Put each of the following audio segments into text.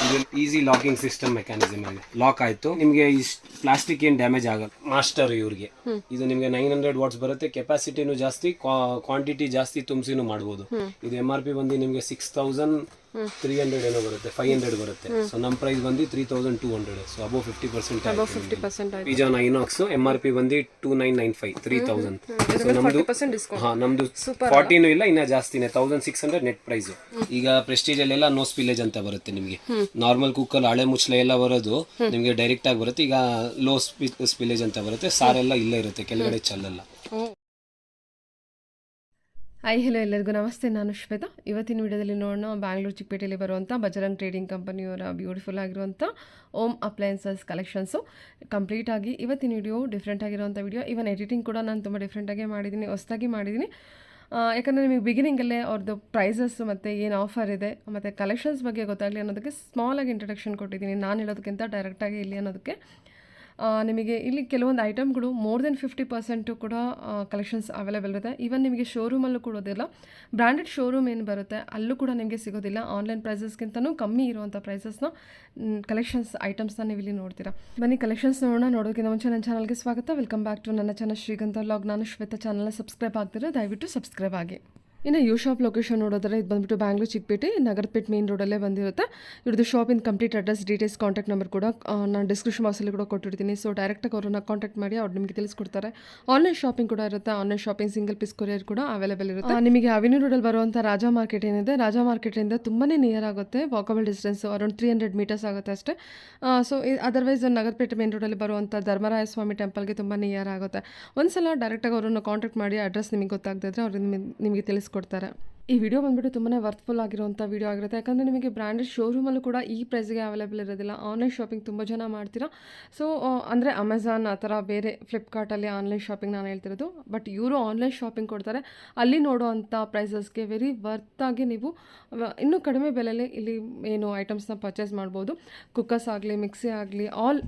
ಇದು easy locking system mechanism ಇದೆ. Lock ಆಯ್ತು, ನಿಮಗೆ ಪ್ಲಾಸ್ಟಿಕ್ ಏನ್ ಡ್ಯಾಮೇಜ್ ಆಗಲ್ಲ. ಮಾಸ್ಟರ್ ಇವ್ರಿಗೆ ಇದು ನಿಮಗೆ 900 ವಾಟ್ಸ್ ಬರುತ್ತೆ. ಕೆಪಾಸಿಟಿನೂ ಜಾಸ್ತಿ, ಕ್ವಾಂಟಿಟಿ ಜಾಸ್ತಿ ತುಂಬಿಸಿನೂ ಮಾಡಬಹುದು. ಇದು MRP ಬಂದು ನಿಮಗೆ 6300 ಏನೋ ಬರುತ್ತೆ, 500 ಬರುತ್ತೆ. ಸೊ ನಮ್ಮ ಪ್ರೈಸ್ ಬಂದು 3200. ಸೊ ಅಬೌವ್ 50% ಪಿಜಾನ್ ಐನಾಕ್ಸ್ MRP ಬಂದು 2995, 3000. ಸೊ ನಮ್ದು 40 ಇಲ್ಲ, ಇನ್ನ ಜಾಸ್ತಿನೇ, 1600 ನೆಟ್ ಪ್ರೈಸ್. ಈಗ ಪ್ರೆಸ್ಟೀಜ್ ಅಲ್ಲೆಲ್ಲ ನೋ ಸ್ಪಿಲೇಜ್ ಅಂತ ಬರುತ್ತೆ ನಿಮಗೆ. ನಾರ್ಮಲ್ ಕುಕ್ಕರ್ ಹಳೆ ಮುಚ್ಚಲೆ ಎಲ್ಲ ಬರೋದು ನಿಮಗೆ ಡೈರೆಕ್ಟ್ ಆಗಿ ಬರುತ್ತೆ. ಈಗ ಲೋ ಸ್ಪಿಲೇಜ್ ಅಂತ ಬರುತ್ತೆ. ಸಾರೆಲ್ಲ ಇಲ್ಲೇ ಇರುತ್ತೆ, ಕೆಳಗಡೆ ಚೆಲ್ಲಲ್ಲ. ಹಾಯ್ ಹಲೋ ಎಲ್ಲರಿಗೂ ನಮಸ್ತೆ, ನಾನು ಶ್ವೇತಾ. ಇವತ್ತಿನ ವಿಡಿಯೋದಲ್ಲಿ ನೋಡೋಣ ಬ್ಯಾಂಗ್ಳೂರು ಚಿಕ್ಕಪೇಟೆಯಲ್ಲಿ ಬರುವಂಥ ಬಜರಂಗ್ ಟ್ರೇಡಿಂಗ್ ಕಂಪನಿಯವರ ಬ್ಯೂಟಿಫುಲ್ ಆಗಿರುವಂಥ ಓಮ್ ಅಪ್ಲಯನ್ಸಸ್ ಕಲೆಕ್ಷನ್ಸು. ಕಂಪ್ಲೀಟಾಗಿ ಇವತ್ತಿನ ವಿಡಿಯೋ ಡಿಫ್ರೆಂಟ್ ಆಗಿರುವಂಥ ವಿಡಿಯೋ. ಇವನ್ ಎಡಿಟಿಂಗ್ ಕೂಡ ನಾನು ತುಂಬ ಡಿಫ್ರೆಂಟಾಗಿ ಮಾಡಿದ್ದೀನಿ, ಹೊಸದಾಗಿ ಮಾಡಿದ್ದೀನಿ. ಯಾಕಂದರೆ ನಿಮಗೆ ಬಿಗಿನಿಂಗಲ್ಲೇ ಅವ್ರದ್ದು ಪ್ರೈಸಸ್ ಮತ್ತು ಏನು ಆಫರ್ ಇದೆ ಮತ್ತು ಕಲೆಕ್ಷನ್ಸ್ ಬಗ್ಗೆ ಗೊತ್ತಾಗಲಿ ಅನ್ನೋದಕ್ಕೆ ಸ್ಮಾಲಾಗಿ ಇಂಟ್ರಡಕ್ಷನ್ ಕೊಟ್ಟಿದ್ದೀನಿ. ನಾನು ಹೇಳೋದಕ್ಕಿಂತ ಡೈರೆಕ್ಟಾಗಿ ಇಲ್ಲಿ ಅನ್ನೋದಕ್ಕೆ ನಿಮಗೆ ಇಲ್ಲಿ ಕೆಲವೊಂದು ಐಟಮ್ಗಳು ಮೋರ್ ದೆನ್ 50% ಕೂಡ ಕಲೆಕ್ಷನ್ಸ್ ಅವೈಲೇಬಲ್ ಇರುತ್ತೆ. ಈವನ್ ನಿಮಗೆ ಶೋರೂಮಲ್ಲೂ ಕೊಡೋದಿಲ್ಲ, ಬ್ರ್ಯಾಂಡೆಡ್ ಶೋರೂಮ್ ಏನು ಬರುತ್ತೆ ಅಲ್ಲೂ ಕೂಡ ನಿಮಗೆ ಸಿಗೋದಿಲ್ಲ. ಆನ್ಲೈನ್ ಪ್ರೈಸಸ್ಗಿಂತನೂ ಕಮ್ಮಿ ಇರುವಂಥ ಪ್ರೈಸಸ್ನ ಕಲೆಕ್ಷನ್ಸ್ ಐಟಮ್ಸ್ನ ನೀವು ಇಲ್ಲಿ ನೋಡ್ತೀರಾ. ಬನ್ನಿ ಕಲೆಕ್ಷನ್ಸ್ ನೋಡೋದಕ್ಕಿಂತ ಮುಂಚೆ ನನ್ನ ಚಾನಲ್ಗೆ ಸ್ವಾಗತ. ವೆಲ್ಕಮ್ ಬ್ಯಾಕ್ ಟು ನನ್ನ ಚಾನಲ್ ಶ್ರೀಗಂಧ ವ್ಲಾಗ್. ನಾನು ಶ್ವೇತಾ. ಚಾನಲ್ನ ಸಬ್ಸ್ಕ್ರೈಬ್ ಆಗ್ತಿರೋ ದಯವಿಟ್ಟು ಸಬ್ಸ್ಕ್ರೈಬ್ ಆಗಿ. ಇನ್ನು ಯು ಶಾಪ್ ಲೊಕೇಶನ್ ನೋಡೋದ್ರೆ ಇದು ಬಂದುಬಿಟ್ಟು ಬ್ಯಾಂಗ್ಳೂರು ಚಿಕ್ಕಪೇಟೆ ನಗರಪೇಟೆ ಮೇನ್ ರೋಡಲ್ಲೇ ಬಂದಿರುತ್ತೆ. ಇವ್ರದ್ದು ಶಾಪಿನ complete address, details, contact number ಕೂಡ ನಾನು ಡಿಸ್ಕ್ರಿಪ್ಷನ್ ಬಾಕ್ಸಲ್ಲಿ ಕೂಡ ಕೊಟ್ಟಿರ್ತೀನಿ. ಸೊ ಡೈರೆಕ್ಟಾಗಿ ಅವ್ರನ್ನ ಕಾಂಟ್ಯಾಕ್ಟ್ ಮಾಡಿ ಅವ್ರು ನಿಮಗೆ ತಿಳಿಸ್ಕೊಡ್ತಾರೆ. ಆನ್ಲೈನ್ ಶಾಪಿಂಗ್ ಕೂಡ ಇರುತ್ತೆ. Online shopping single piece courier ಕೂಡ ಅವೈಲೇಬಲ್ ಇರುತ್ತೆ. ನಿಮಗೆ ಅವೆನ್ಯೂ ರೋಡಲ್ಲಿ ಬರುವಂಥ ರಾಜಾ ಮಾರ್ಕೆಟ್ ಏನಿದೆ, ರಾಜಾ ಮಾರ್ಕೆಟಿಂದ ತುಂಬಾ ನಿಯರ್ ಆಗುತ್ತೆ. ವಾಕಬಲ್ ಡಿಸ್ಟೆನ್ಸ್ ಅರೌಂಡ್ 300 ಮೀಟರ್ಸ್ ಆಗುತ್ತೆ ಅಷ್ಟೇ. ಸೊ ಅದರ್ವೈಸ್ ನಗರಪೇಟೆ ಮೇನ್ ರೋಡಲ್ಲಿ ಬರುವಂಥ ಧರ್ಮರಾಯ ಸ್ವಾಮಿ ಟೆಂಪಲ್ಗೆ ತುಂಬ ನಿಯರ್ ಆಗುತ್ತೆ. ಒಂದ್ಸಲ ಡೈರೆಕ್ಟಾಗಿ ಅವರನ್ನು ಕಾಂಟ್ಯಾಕ್ಟ್ ಮಾಡಿ ಅಡ್ರೆಸ್ ನಿಮಗೆ ಗೊತ್ತಾಗದಿದ್ರೆ ಅವ್ರು ನಿಮಗೆ ತಿಳಿಸ್ಕೊಡ್ತಾರೆ. ಈ ವಿಡಿಯೋ ಬಂದುಬಿಟ್ಟು ತುಂಬಾ ವರ್ತ್ಫುಲ್ ಆಗಿರುವಂಥ ವಿಡಿಯೋ ಆಗಿರುತ್ತೆ. ಯಾಕಂದರೆ ನಿಮಗೆ ಬ್ರ್ಯಾಂಡೆಡ್ ಶೋರೂಮಲ್ಲೂ ಕೂಡ ಈ ಪ್ರೈಸ್ಗೆ ಅವೈಲೇಬಲ್ ಇರೋದಿಲ್ಲ. ಆನ್ಲೈನ್ ಶಾಪಿಂಗ್ ತುಂಬ ಜನ ಮಾಡ್ತೀರಾ. ಸೊ ಅಂದರೆ ಅಮೆಝಾನ್ ಆ ಥರ ಬೇರೆ ಫ್ಲಿಪ್ಕಾರ್ಟಲ್ಲಿ ಆನ್ಲೈನ್ ಶಾಪಿಂಗ್ ನಾನು ಹೇಳ್ತಿರೋದು. ಬಟ್ ಇವರು ಆನ್ಲೈನ್ ಶಾಪಿಂಗ್ ಕೊಡ್ತಾರೆ. ಅಲ್ಲಿ ನೋಡೋವಂಥ ಪ್ರೈಸಸ್ಗೆ ವೆರಿ ವರ್ತಾಗಿ ನೀವು ಇನ್ನೂ ಕಡಿಮೆ ಬೆಲೆಯಲ್ಲಿ ಇಲ್ಲಿ ಏನು ಐಟಮ್ಸ್ನ ಪರ್ಚೇಸ್ ಮಾಡ್ಬೋದು. ಕುಕ್ಕರ್ಸ್ ಆಗಲಿ, ಮಿಕ್ಸಿ ಆಗಲಿ, ಆಲ್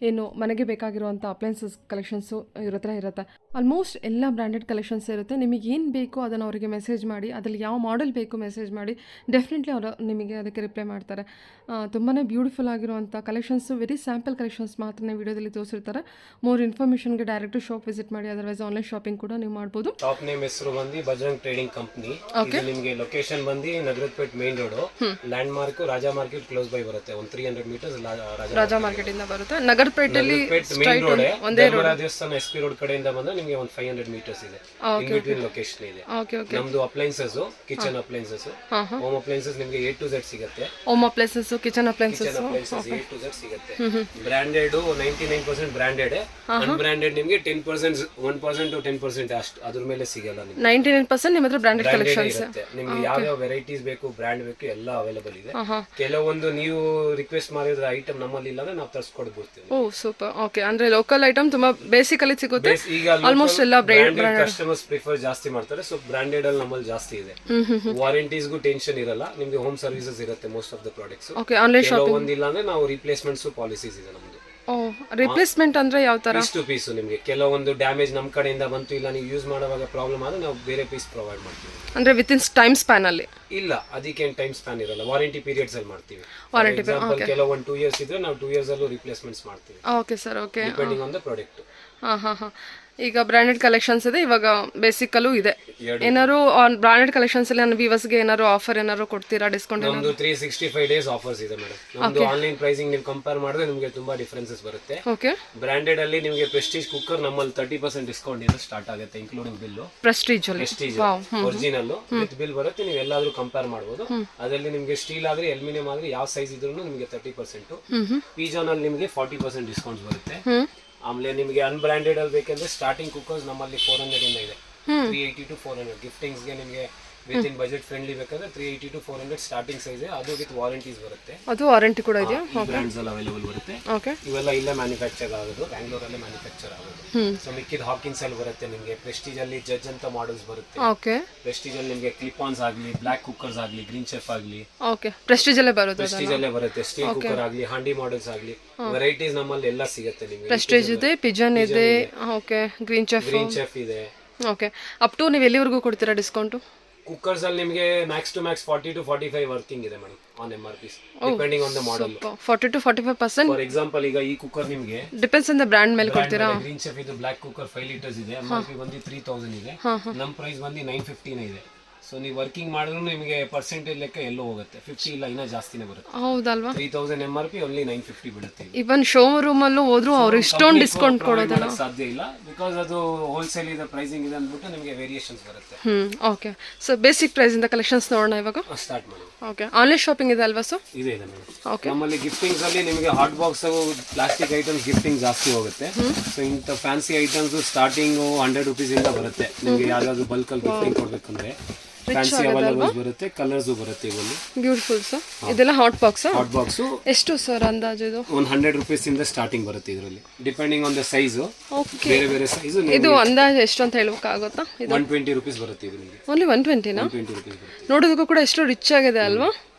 ಏನು ಮನೆಗೆ ಬೇಕಾಗಿರುವಂಥ ಅಪ್ಲಯನ್ಸಸ್ ಕಲೆಕ್ಷನ್ಸು ಇವ್ರ ಹತ್ರ ಇರುತ್ತೆ. ಆಲ್ಮೋಸ್ಟ್ ಎಲ್ಲ ಬ್ರ್ಯಾಂಡೆಡ್ ಕಲೆಕ್ಷನ್ಸ್ ಇರುತ್ತೆ. ನಿಮಗೆ ಏನು ಬೇಕೋ ಅದನ್ನು ಅವರಿಗೆ ಮೆಸೇಜ್ ಮಾಡಿ, ಅದರಲ್ಲಿ ಯಾವ ಮಾಡೆಲ್ ಬೇಕು ಮೆಸೇಜ್ ಮಾಡಿ, ಡೆಫಿನೆಟ್ಲಿ ಅವರು ನಿಮಗೆ ಅದಕ್ಕೆ ರಿಪ್ಲೈ ಮಾಡ್ತಾರೆ. ತುಂಬಾ ಬ್ಯೂಟಿಫುಲ್ ಆಗಿರುವಂಥ ಕಲೆಕ್ಷನ್ಸು, ವೆರಿ ಸ್ಯಾಂಪಲ್ ಕಲೆಕ್ಷನ್ಸ್ ಮಾತ್ರ ವಿಡಿಯೋದಲ್ಲಿ ತೋರಿಸಿರ್ತಾರೆ. ಮೋರ್ ಇನ್ಫಾರ್ಮೇಷನ್ಗೆ ಡೈರೆಕ್ಟ್ ಶಾಪ್ ವಿಸಿಟ್ ಮಾಡಿ, ಅದರ್ವೈಸ್ ಆನ್ಲೈನ್ ಶಾಪಿಂಗ್ ಕೂಡ ನೀವು ಮಾಡ್ಬೋದು. ಟಾಪ್ ನೇಮ್ ಹೆಸರು ಬಂದು ಬಜರಂಗ್ ಟ್ರೇಡಿಂಗ್ ಕಂಪನಿ. ನಿಮಗೆ ಲೊಕೇಶನ್ ಬಂದು Nagarpet main road, landmark Raja market close by ಬರುತ್ತೆ. ಒಂದು 300 ಮೀಟರ್ಸ್ ರಾಜಾ ಮಾರ್ಕೆಟ್ ಇಂದ ಬರುತ್ತೆ. ನಗರಪೇಟೆಯಲ್ಲಿ ಮೇನ್ ರೋಡ್, ದೇವಸ್ಥಾನ SP ರೋಡ್ ಕಡೆಯಿಂದ ಬಂದ್ರೆ ನಿಮಗೆ ಒಂದು 500 ಮೀಟರ್ಸ್ ಇದೆ. ಇನ್ ಬಿಟ್ವೀನ್ ಲೊಕೇಶನ್ ಇದೆ. ನಮ್ದು appliances, kitchen appliances, home appliances ನಿಮಗೆ A to Z ಸಿಗುತ್ತೆ. Home appliances, kitchen appliances A to Z ಸಿಗುತ್ತೆ. ಬ್ರಾಂಡೆಡ್ 99% ಬ್ರಾಂಡೆಡ್, ಅನ್ಬ್ರಾಂಡೆಡ್ ನಿಮಗೆ 10%, 1% to 10% ಅಷ್ಟು ಅದ್ರ ಮೇಲೆ ಸಿಗಲ್ಲ. 99% ನಿಮ್ಮ ಹತ್ರ ಬ್ರಾಂಡೆಡ್ ಕಲೆಕ್ಷನ್ಸ್ ಇರುತ್ತೆ. ನಿಮಗೆ ಯಾವ ಯಾವ ವೆರೈಟೀಸ್ ಬೇಕು, ಬ್ರಾಂಡ್ ಬೇಕು, ಎಲ್ಲ ಅವೈಲೇಬಲ್ ಇದೆ. ಕೆಲವೊಂದು ನೀವು ರಿಕ್ವೆಸ್ಟ್ ಮಾಡಿದ್ರೆ ಐಟಮ್ ನಮ್ಮಲ್ಲಿ ಇಲ್ಲ ಅಂದ್ರೆ ನಾವು ತರಿಸ್ಕೊಡ್ಬಿಡ್ತೀವಿ. ಓ ಸೂಪರ್. ಓಕೆ, ಅಂದ್ರೆ ಲೋಕಲ್ ಐಟಮ್ ತುಂಬಾ ಬೇಸಿಕಲಿ ಸಿಗುತ್ತೆ. ಆಲ್ಮೋಸ್ಟ್ ಎಲ್ಲ ಬ್ರಾಂಡೆಡ್ ಕಸ್ಟಮರ್ಸ್ ಪ್ರಿಫರ್ ಜಾಸ್ತಿ ಮಾಡ್ತಾರೆ. ಸೊ ಬ್ರಾಂಡೆಡ್ ಅಲ್ಲಿ ನಮ್ಮಲ್ಲಿ ಜಾಸ್ತಿ ಇದೆ. ವಾರಂಟೀಸ್ಗೂ ಟೆನ್ಷನ್ ಇರಲ್ಲ. ನಿಮಗೆ ಹೋಮ್ ಸರ್ವಿಸಸ್ ಇರುತ್ತೆ most of the products. Okay, online shopping ಒಂದಿಲ್ಲ ಅಂದ್ರೆ ನಾವು ರಿಪ್ಲೇಸ್ಮೆಂಟ್ಸ್ ಪಾಲಿಸೀಸ್ ಇದೆ ನಮ್ದು. ಓ, ರಿಪ್ಲೇಸ್ಮೆಂಟ್ ಅಂದ್ರೆ ಯಾವ ತರ? Piece to piece. ನಿಮಗೆ ಕೆಲವೊಂದು ಡ್ಯಾಮೇಜ್ ನಮ್ಮ ಕಡೆಯಿಂದ ಬಂತು, ಇಲ್ಲ ನೀವು ಯೂಸ್ ಮಾಡುವಾಗ ಪ್ರಾಬ್ಲಮ್ ಆದ್ರೆ ನಾವು ಬೇರೆ ಪೀಸ್ ಪ್ರೊವೈಡ್ ಮಾಡ್ತೀವಿ. ಅಂದ್ರೆ ವಿತ್ ಇನ್ ಟೈಮ್ ಸ್ಪ್ಯಾನ್ ಅಲ್ಲಿ? ಇಲ್ಲ, ಅದಕ್ಕೇನು ಟೈಮ್ ಸ್ಪ್ಯಾನ್ ಇರಲ್ಲ. ವಾರಂಟಿ ಪೀರಿಯಡ್ಸ್ ಅಲ್ಲಿ ಮಾಡ್ತೀವಿ. ಎಕ್ಸಾಂಪಲ್ ಕೆಲವೊಂದು 2 years ಇದ್ರೆ ನಾವು 2 years ಅಲ್ಲೂ ರಿಪ್ಲೇಸ್ಮೆಂಟ್ಸ್ ಮಾಡ್ತೀವಿ. Okay sir. Okay, depending on the product. ಈಗ ಬ್ರಾಂಡೆಡ್ ಕಲೆಕ್ಷನ್ಸ್ ಇದೆ, ಇವಾಗ ಬೇಸಿಕಲ್ಲೂ ಇದೆ. ಏನಾದ್ರು ಬ್ರಾಂಡೆಡ್ ಕಲೆಕ್ಷನ್ಸ್ ಅಲ್ಲಿ ನನ್ನ ವ್ಯೂವರ್ಸ್ಗೆ ಏನಾದ್ರು ಆಫರ್ ಏನಾದ್ರು ಕೊಡ್ತೀರಾ, ಡಿಸ್ಕೌಂಟ್? ನಮ್ದು 365 days ಆಫರ್ಸ್ ಇದೆ ಮೇಡಮ್. ನಮ್ದು ಆನ್ಲೈನ್ ಪ್ರೈಸಿಂಗ್ ನೀವು ಕಂಪೇರ್ ಮಾಡಿದ್ರೆ ನಿಮಗೆ ತುಂಬಾ ಡಿಫರೆನ್ಸಸ್ ಬರುತ್ತೆ. ಓಕೆ, ಬ್ರಾಂಡೆಡ್ ಅಲ್ಲಿ ನಿಮಗೆ ಪ್ರೆಸ್ಟೀಜ್ ಕುಕ್ಕರ್ ನಮ್ಮಲ್ಲಿ 30% ಡಿಸ್ಕೌಂಟ್ ಇಂದ ಸ್ಟಾರ್ಟ್ ಆಗುತ್ತೆ, including bill. Prestige original with bill ಬರುತ್ತೆ. ನೀವು ಎಲ್ಲಾದ್ರೂ ಕಂಪೇರ್ ಮಾಡಬಹುದು. ಅದರಲ್ಲಿ ನಿಮಗೆ ಸ್ಟೀಲ್ ಆದ್ರೆ, ಅಲ್ಯೂಮಿನಿಯಂ ಆದ್ರೆ, ಯಾವ ಸೈಜ್ ಇದ್ರೂ ನಿಮಗೆ 30%. ಪಿಜಾನ್ ಅಲ್ಲಿ ನಿಮಗೆ 40% ಡಿಸ್ಕೌಂಟ್ ಬರುತ್ತೆ. ಆಮೇಲೆ ನಿಮಗೆ ಅನ್ಬ್ರಾಂಡೆಡ್ ಅಲ್ಲಿ ಬೇಕಂದ್ರೆ ಸ್ಟಾರ್ಟಿಂಗ್ ಕುಕ್ಕರ್ಸ್ ನಮ್ಮಲ್ಲಿ 400 ಇಂದ ಇದೆ. 380 to 400 ಗಿಫ್ಟಿಂಗ್ಸ್ಗೆ ನಿಮಗೆ ವಿತ್ ಇನ್ ಬಜೆಟ್ ಫ್ರೆಂಡ್ಲಿ ಬೇಕಾದ್ರೆ 380 to 400 ಸ್ಟಾರ್ಟಿಂಗ್ ಸೈಜ್. ಅದು ವಿತ್ ವಾರಂಟೀಸ್ ಬರುತ್ತೆ. ಅದು ವಾರಂಟಿ ಕೂಡ ಇದೆಯಾ? ಬ್ರಾಂಡ್ಸ್ ಎಲ್ಲ ಅವೈಲೇಬಲ್ ಬರುತ್ತೆ. ಓಕೆ, ಇವೆಲ್ಲ ಇಲ್ಲೇ ಮ್ಯಾನುಫ್ಯಾಕ್ಚರ್ ಆಗೋದು, ಬ್ಯಾಂಗ್ಳೂರಲ್ಲೇ ಮ್ಯಾನುಫ್ಯಾಕ್ಚರ್ ಆಗೋದು. ಸೊ ಮಿಕ್ಕಿದ ಹಾಕಿನ್ಸ್ ಅಲ್ಲಿ ಬರುತ್ತೆ ನಿಮಗೆ. ಪ್ರೆಸ್ಟೀಜ್ ಅಲ್ಲಿ ಜಡ್ಜ್ ಅಂತ ಮಾಡೆಲ್ಸ್ ಬರುತ್ತೆ. ಓಕೆ, ಪ್ರೆಸ್ಟೀಜ್ ಅಲ್ಲಿ ನಿಮಗೆ ಕ್ಲಿಪ್ ಆನ್ಸ್ ಆಗಲಿ, ಬ್ಲಾಕ್ ಕುಕ್ಕರ್ಸ್ ಆಗಲಿ, ಗ್ರೀನ್ ಚೆಫ್ ಆಗಲಿ, ಓಕೆ, ಪ್ರೆಸ್ಟೀಜ್ ಅಲ್ಲೇ ಬರುತ್ತೆ. ಪ್ರೆಸ್ಟೀಜ್ ಅಲ್ಲೇ ಬರುತ್ತೆ. ಸ್ಟೀಲ್ ಕುಕ್ಕರ್ ಆಗಲಿ, ಹಾಂಡಿ ಮಾಡೆಲ್ಸ್ ಆಗಲಿ, ವೆರೈಟೀಸ್ ನಮ್ಮಲ್ಲಿ ಎಲ್ಲ ಸಿಗುತ್ತೆ ನಿಮಗೆ. ಪ್ರೆಸ್ಟೀಜ್ ಇದೆ, ಪಿಜನ್ ಇದೆ, ಓಕೆ, ಗ್ರೀನ್ ಚೆಫ್ ಇದೆ. ಓಕೆ, ಅಪ್ ಟು ನೀವು ಎಲ್ಲಿವರೆಗೂ ಕೊಡ್ತೀರಾ ಡಿಸ್ಕೌಂಟ್? ಕುಕ್ಕರ್ಸ್ ಅಲ್ಲಿ ನಿಮಗೆ max to max 40 to 45 working ಇದೆ madam on MRP depending on the model. 40 to 45%. For example ಈಗ ಈ ಕುಕ್ಕರ್ ನಿಮಗೆ ಡಿಪೆಂಡ್ಸ್ ಆನ್ ದ ಬ್ರ್ಯಾಂಡ್ ಮೇಲೆ ಕೊಡ್ತೀರಾ. ಗ್ರೀನ್ ಚೆಫ್ ಇದು ಬ್ಲಾಕ್ ಕುಕ್ಕರ್ 5 ಲೀಟರ್ಸ್ ಇದೆ. MRP ಬಂದು 3000 ಇದೆ. ನಮ್ಮ ಪ್ರೈಸ್ ಬಂದು 915 ಇದೆ. ಸೊ ನೀವು ವರ್ಕಿಂಗ್ ಮಾಡಿದ್ರು ನಿಮಗೆ ಪರ್ಸೆಂಟೇಜ್ ಲೆಕ್ಕ ಎಲ್ಲೋ ಹೋಗುತ್ತೆ, 50 ಇಲ್ಲ ಇನ್ನೂ ಜಾಸ್ತಿನೇ ಬರುತ್ತೆ. ಹೌದಲ್ವಾ? 3000 MRP ಓನ್ಲಿ 950 ಬಿಡುತ್ತೆ. ಇವನ್ ಶೋರೂಮ್ ಅಲ್ಲೂ ಹೋದ್ರು ಅವ್ರು ಇಷ್ಟೊಂದು ಡಿಸ್ಕೌಂಟ್ ಕೊಡೋದಲ್ಲ ಸಾಧ್ಯ ಇಲ್ಲ, ಬಿಕಾಸ್ ಅದು ಹೋಲ್ಸೇಲ್ ಇದೆ ಪ್ರೈಸಿಂಗ್ ಇದೆ ಅಂದ್ಬಿಟ್ಟು ನಿಮಗೆ ವೇರಿಯೇಷನ್ಸ್ ಬರುತ್ತೆ. ಓಕೆ. ಸೊ ಬೇಸಿಕ್ ಪ್ರೈಸ್ ಇಂದ ಕಲೆಕ್ಷನ್ಸ್ ನೋಡೋಣ ಇವಾಗ. ಸ್ಟಾರ್ಟ್ ಮಾಡಿ. ಓಕೆ. ಆನ್ಲೈನ್ ಶಾಪಿಂಗ್ ಇದೆ ಅಲ್ವಾ? ಸೊ ಇದೆ ಮೇಡಮ್. ಓಕೆ. ನಮ್ಮಲ್ಲಿ ಗಿಫ್ಟಿಂಗ್ಸ್ ಅಲ್ಲಿ ನಿಮಗೆ hot box plastic items gifting ಜಾಸ್ತಿ ಹೋಗುತ್ತೆ. ಸೊ ಇಂಥ ಫ್ಯಾನ್ಸಿ ಐಟಮ್ಸ್ ಸ್ಟಾರ್ಟಿಂಗ್ 100 rupees ಇಂದ ಬರುತ್ತೆ. ನಿಮಗೆ ಯಾವ್ದಾದ್ರು ಬಲ್ಕ್ ಅಲ್ಲಿ ಗಿಫ್ಟಿಂಗ್ ಕೊಡ್ಬೇಕಂದ್ರೆ ಫ್ಯಾನ್ಸಿ ಅವೈಲೇಬಲ್ ಬರುತ್ತೆ, ಕಲರ್ಸ್ ಬರುತ್ತೆ ಇವಲ್ಲಿ. Beautiful sir. ಇದೆಲ್ಲ ಹಾಟ್ ಬಾಕ್ಸ್. ಹಾಟ್ ಬಾಕ್ಸ್ ಎಷ್ಟು ಸರ್ ಅಂದಾಜು ಇದು? 100 rupees ಇಂದ ಸ್ಟಾರ್ಟಿಂಗ್ ಬರುತ್ತೆ ಇದರಲ್ಲಿ, depending on the size. Okay. ಬೇರೆ ಬೇರೆ ಸೈಜ್. ಇದು ಅಂದಾಜು ಎಷ್ಟು ಅಂತ ಹೇಳೋಕ್ಕಾಗುತ್ತಾ? ಇದು 120 rupees ಬರುತ್ತೆ ಇದು ನಿಮಗೆ. ಓನ್ಲಿ 120ನಾ? 120 rupees ಬರುತ್ತೆ. ನೋಡೋದಕ್ಕೂ ಕೂಡ ಎಷ್ಟು ರಿಚ್ ಆಗಿದೆ ಅಲ್ವಾ?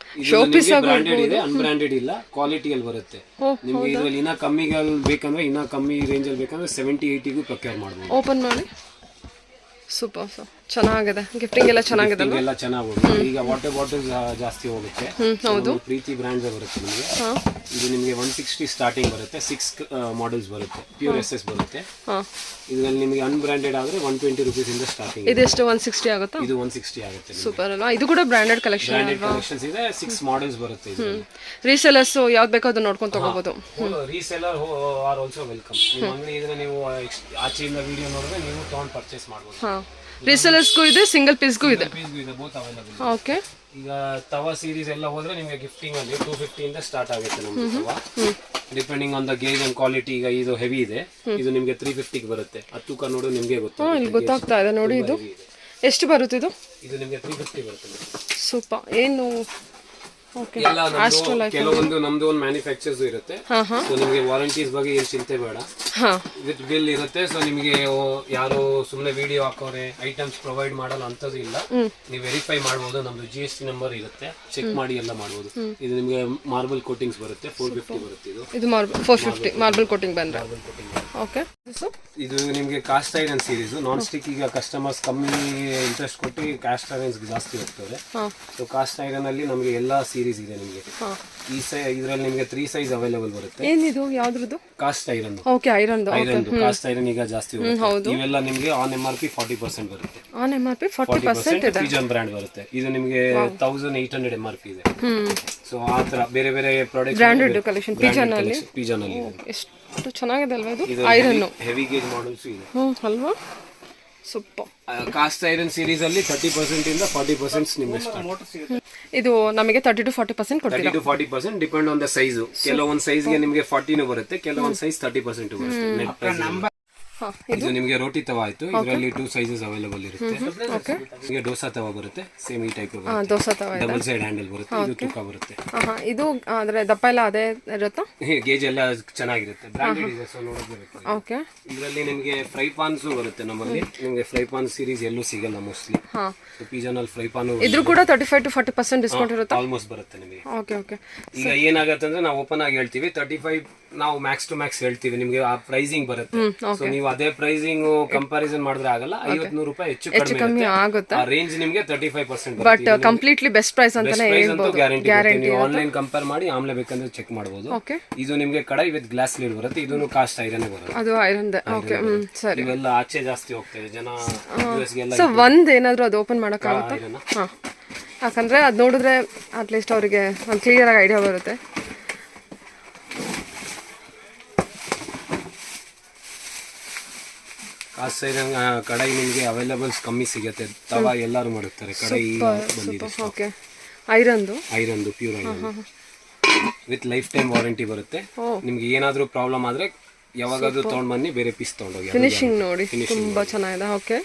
ಶೋ ಪೀಸ್ ಬ್ರಾಂಡೆಡ್ ಇದೆ, ಅನ್ಬ್ರಾಂಡೆಡ್ ಇಲ್ಲ, ಕ್ವಾಲಿಟಿಯಲ್ಲಿ ಬರುತ್ತೆ. ನಿಮಗೆ ಇದರಲ್ಲಿ ಇನ್ನ ಕಮ್ಮಿಗೆ ಬೇಕಂದ್ರೆ, ಇನ್ನ ಕಮ್ಮಿ ರೇಂಜ್ ಅಲ್ಲಿ ಬೇಕಂದ್ರೆ 70-80ಗೂ ಪ್ರೊಕ್ಯೂರ್ ಮಾಡಬಹುದು. ಓಪನ್ ಮಾಡಿ. ಸೂಪರ್ ಸರ್, ಚೆನ್ನಾಗಿದೆ. ಗಿಫ್ಟಿಂಗ್ ಎಲ್ಲ ಚೆನ್ನಾಗಿದೆ ಅಲ್ವಾ? ಎಲ್ಲ ಚೆನ್ನಾಗಿ ಹೋಗುತ್ತೆ. ಈಗ ವಾಟರ್ ಬಾಟಲ್ ಜಾಸ್ತಿ ಹೋಗುತ್ತೆ. ಹೌದು. ಪ್ರೀತಿ ಬ್ರ್ಯಾಂಡ್ ಬರುತ್ತೆ ನಿಮಗೆ. ಇದು ನಿಮಗೆ 160 ಸ್ಟಾರ್ಟಿಂಗ್ ಬರುತ್ತೆ. 6 ಮಾಡೆಲ್ಸ್ ಬರುತ್ತೆ. ಪ್ಯೂರ್ SS ಬರುತ್ತೆ. ಇದರಲ್ಲಿ ನಿಮಗೆ ಅನ್ಬ್ರಾಂಡೆಡ್ ಆದ್ರೆ 120 rupees ಇಂದ ಸ್ಟಾರ್ಟಿಂಗ್. ಇದೆಷ್ಟು 160 ಆಗುತ್ತಾ? ಇದು 160 ಆಗುತ್ತೆ. ಸೂಪರ್ ಅಲ್ವಾ? ಇದು ಕೂಡ ಬ್ರಾಂಡೆಡ್ ಕಲೆಕ್ಷನ್. ಬ್ರಾಂಡೆಡ್ ಕಲೆಕ್ಷನ್ಸ್ ಇದೆ. 6 ಮಾಡೆಲ್ಸ್ ಬರುತ್ತೆ ಇದರಲ್ಲಿ. ರೀಸೆಲರ್ಸ್ ಯಾವ್ದು ಬೇಕೋ ಅದನ್ನ ನೋಡ್ಕೊಂಡು ತಗೋಬಹುದು. Reseller are also welcome. ನಿಮ್ಮ ಅಂಗಡಿ ಇದನ್ನ ನೀವು ಆಚೆಯಿಂದ ವಿಡಿಯೋ ನೋಡಿದ್ರೆ ನೀವು ತಗೊಂಡು ಪರ್ಚೇಸ್ ಮಾಡಬಹುದು. ರೀಸೆಲರ್ಸ್ಗೂ ಇದೆ, ಸಿಂಗಲ್ ಪೀಸ್ಗೂ ಇದೆ. Both available. ಓಕೆ. ಈಗ ತವಾ ಸೀರೀಸ್ ಎಲ್ಲ ಹೋದ್ರೆ ನಿಮಗೆ ಗಿಫ್ಟಿಂಗ್ ಅಲ್ಲಿ 250 ಇಂದ ಸ್ಟಾರ್ಟ್ ಆಗುತ್ತೆ ನಮ್ಗೆ ತವಾ, depending on the gauge and quality. ಈಗ ಇದು ಹೆವಿ ಇದೆ, ಇದು ನಿಮಗೆ 350 ಬರುತ್ತೆ. ಅದು ತೂಕ ನೋಡು ನಿಮಗೆ ಇಲ್ಲಿ ಗೊತ್ತಾಗ್ತಾ ಇದೆ ನೋಡಿ. ಇದು ಎಷ್ಟು ಬರುತ್ತೆ? ಇದು ನಿಮಗೆ 350 ಬರುತ್ತೆ. ಸೂಪರ್. ಏನು ಎಲ್ಲ ಕೆಲವೊಂದು ನಮ್ದು ಒಂದು ಮ್ಯಾನುಫ್ಯಾಕ್ಚರ್ಸ್ ಇರುತ್ತೆ. ಸೊ ನಿಮಗೆ ವಾರಂಟೀಸ್ ಬಗ್ಗೆ ಏನು ಚಿಂತೆ ಬೇಡ, ವಿತ್ ಬಿಲ್ ಇರುತ್ತೆ. ಸೊ ನಿಮಗೆ ಯಾರು ಸುಮ್ಮನೆ ವಿಡಿಯೋ ಹಾಕೋರೆ ಐಟಮ್ಸ್ ಪ್ರೊವೈಡ್ ಮಾಡಲ್ಲ ಅಂತದ್ದು ಇಲ್ಲ. ನೀವು ವೆರಿಫೈ ಮಾಡಬಹುದು. ನಮ್ದು GST ನಂಬರ್ ಇರುತ್ತೆ, ಚೆಕ್ ಮಾಡಿ ಎಲ್ಲ ಮಾಡಬಹುದು. ಇದು ನಿಮಗೆ ಮಾರ್ಬಲ್ ಕೋಟಿಂಗ್ಸ್ ಬರುತ್ತೆ. 450 ಬರುತ್ತೆ. ಇದು ಮಾರ್ಬಲ್ 450 ಮಾರ್ಬಲ್ ಕೋಟಿಂಗ್ ಬಂದ್ರೆ. ಓಕೆ. ಇದು ನಿಮಗೆ cost iron series. Non stick ಈಗ ಕಸ್ಟಮರ್ಸ್ ಕಮ್ಮಿ ಇಂಟ್ರೆಸ್ಟ್ ಕೊಟ್ಟು ಕಾಸ್ಟ್ ಐರನ್ಸ್ ಜಾಸ್ತಿ ಹೋಗ್ತದೆ. ಸೊ ಕಾಸ್ಟ್ ಐರನ್ ಅಲ್ಲಿ ನಮಗೆ ಎಲ್ಲಾ ಸೀರೀಸ್ ಇದೆ ನಿಮಗೆ. ಈ ಇದರಲ್ಲಿ ನಿಮಗೆ 3 ಸೈಜ್ ಅವೈಲೇಬಲ್ ಬರುತ್ತೆ. ಏನಿದು ಯಾವ್ದ್ರದ್ದು? Cast iron. Okay. Iron cast iron ಈಗ ಜಾಸ್ತಿ ಹೋಗುತ್ತೆ. ಇವೆಲ್ಲ ನಿಮಗೆ ಆನ್ MRP 40% ಬರುತ್ತೆ. ಆನ್ MRP 40% ಇದೆ. ಪಿಜನ್ ಬ್ರಾಂಡ್ ಬರುತ್ತೆ. ಇದು ನಿಮಗೆ 1800 MRP ಇದೆ. ಸೊ ಆ ತರ ಬೇರೆ ಬೇರೆ ಪ್ರಾಡಕ್ಟ್ ಬ್ರಾಂಡೆಡ್ ಕಲೆಕ್ಷನ್ ಪಿಜನ್ ಅಲ್ಲಿ ಎಷ್ಟು ಚೆನ್ನಾಗಿದೆ ಅಲ್ವಾ? ಇದು ಐರನ್ ಹೆವಿ ಗೇಜ್ ಮಾಡೆಲ್ಸ್ ಇದೆ ಅಲ್ವಾ? ಸೂಪರ್. ಕಾಸ್ಟ್ ಐರನ್ ಸೀರೀಸ್ ಅಲ್ಲಿ 30% ಇಂದ 40% ನಿಮಗೆ ಸ್ಟಾರ್ಟ್. ಇದು ನಮಗೆ 30 to 40% ಕೊಡ್ತೀರಾ? 30 to 40% depend on the size. ಕೆಲವೊಂದು ಸೈಜ್ ಗೆ ನಿಮಗೆ 40 ಬರುತ್ತೆ, ಕೆಲವೊಂದು ಸೈಜ್ 30% ಬರುತ್ತೆ. Net price. ಇದು ನಿಮಗೆ ರೋಟಿ ತವಾ ಆಯ್ತು. ಇದರಲ್ಲಿ 2 ಸೈಜಸ್ ಅವೈಲೇಬಲ್ ಇರುತ್ತೆ. ನಿಮಗೆ ದೋಸಾ ತವಾ ಬರುತ್ತೆ, ಸೇಮ್ ಈ ಟೈಪ್ ಬರುತ್ತೆ. ದೋಸಾ ತವಾ ಇದೆ, ಡಬಲ್ ಸೈಡ್ ಹ್ಯಾಂಡಲ್ ಬರುತ್ತೆ. ಇದು ತೂಕ ಬರುತ್ತೆ. ಇದು ಅಂದ್ರೆ ದಪ್ಪ ಎಲ್ಲ ಅದೇ ಇರುತ್ತಾ? ಗೇಜ್ ಎಲ್ಲ ಚೆನ್ನಾಗಿರುತ್ತೆ, ಬ್ರಾಂಡೆಡ್ ಇದೆ. ಸೊ ನೋಡೋದು. ಓಕೆ. ಇದರಲ್ಲಿ ನಿಮಗೆ ಫ್ರೈ ಪಾನ್ಸ್ ಬರುತ್ತೆ. ನಮ್ಮಲ್ಲಿ ನಿಮಗೆ ಫ್ರೈ ಪಾನ್ ಸೀರೀಸ್ ಎಲ್ಲೂ ಸಿಗಲ್ಲ ಮೋಸ್ಟ್ಲಿ. ಪಿಜನ್ ಅಲ್ಲಿ ಫ್ರೈ ಪಾನ್ ಇದ್ರೂ ಕೂಡ 35 to 40% ಡಿಸ್ಕೌಂಟ್ ಇರುತ್ತೆ. ಆಲ್ಮೋಸ್ಟ್ ಬರುತ್ತೆ ನಿಮಗೆ. ಓಕೆ. ಓಕೆ. ಈಗ ಏನಾಗುತ್ತೆ ಅಂದ್ರೆ ನಾವು ಓಪನ್ ಆಗಿ ಹೇಳ್ತೀವಿ 35 ನಾವು ಮ್ಯಾಕ್ಸ್ ಟು ಮ್ಯಾಕ್ಸ್ ಹೇಳ್ತೀವಿ. ನಿಮಗೆ ಆ ಪ್ರೈಸಿಂಗ್ ಬರುತ್ತೆ. ಸೊ ನೀವು ಅದೇ ಪ್ರೈಸಿಂಗ್ ಕಂಪ್ಯಾರಿಸನ್ ಮಾಡಿದ್ರೆ ಆಗಲ್ಲ. 50-100 ರೂಪಾಯಿ ಹೆಚ್ಚು ಕಮ್ಮಿ ಆಗುತ್ತೆ. ಆ ರೇಂಜ್ ನಿಮಗೆ 35% ಬಟ್ ಕಂಪ್ಲೀಟ್ಲಿ ಬೆಸ್ಟ್ ಪ್ರೈಸ್ ಅಂತಾನೆ ಹೇಳ್ಬೋದು. ಗ್ಯಾರಂಟಿ. ನೀವು ಆನ್ಲೈನ್ ಕಂಪೇರ್ ಮಾಡಿ ಆಮೇಲೆ ಬೇಕಂದ್ರೆ ಚೆಕ್ ಮಾಡಬಹುದು. ಇದು ನಿಮಗೆ ಕಡಾಯಿ ವಿತ್ ಗ್ಲಾಸ್ ಲೀಡ್ ಬರುತ್ತೆ. ಇದನ್ನು ಕಾಸ್ಟ್ ಐರನ್ ಬರುತ್ತೆ. ಅದು ಐರನ್. ಓಕೆ. ಸರಿ. ಇವೆಲ್ಲ ಆಚೆ ಜಾಸ್ತಿ ಹೋಗ್ತದೆ ಜನ US ಗೆಲ್ಲ. ಸೊ ಒಂದ್ ಏನಾದ್ರೂ ಅದು ಓಪನ್ ಮಾಡಕ್ಕಾಗುತ್ತೆ? ಯಾಕಂದ್ರೆ ಅದು ನೋಡಿದ್ರೆ ಅಟ್ಲೀಸ್ಟ್ ಅವರಿಗೆ ಒಂದು ಕ್ಲಿಯರ್ ಆಗಿ ಐಡಿಯಾ ಬರುತ್ತೆ. ಕಾಸ್ಟ್ ಐರನ್ ಕಡಾಯಿ ನಿಮಗೆ ಅವೈಲೇಬಲ್ಸ್ ಕಮ್ಮಿ ಸಿಗುತ್ತೆ. ತವಾ ಎಲ್ಲರೂ ಮಾಡುತ್ತಾರೆ. ಕಡಾಯಿ ಬಂದಿದೆ. ಓಕೆ. ಐರನ್ದು pure iron with lifetime warranty ಬರುತ್ತೆ. ನಿಮ್ಗೆ ಏನಾದ್ರೂ ಪ್ರಾಬ್ಲಮ್ ಆದ್ರೆ ಯಾವಾಗಾದ್ರೂ ತಗೊಂಡ್ ಬನ್ನಿ, ಬೇರೆ ಪೀಸ್ ತಗೊಂಡೋಗಿ. ಫಿನಿಶಿಂಗ್ ನೋಡಿ ತುಂಬಾ ಚೆನ್ನಾಗಿದೆ. ಓಕೆ.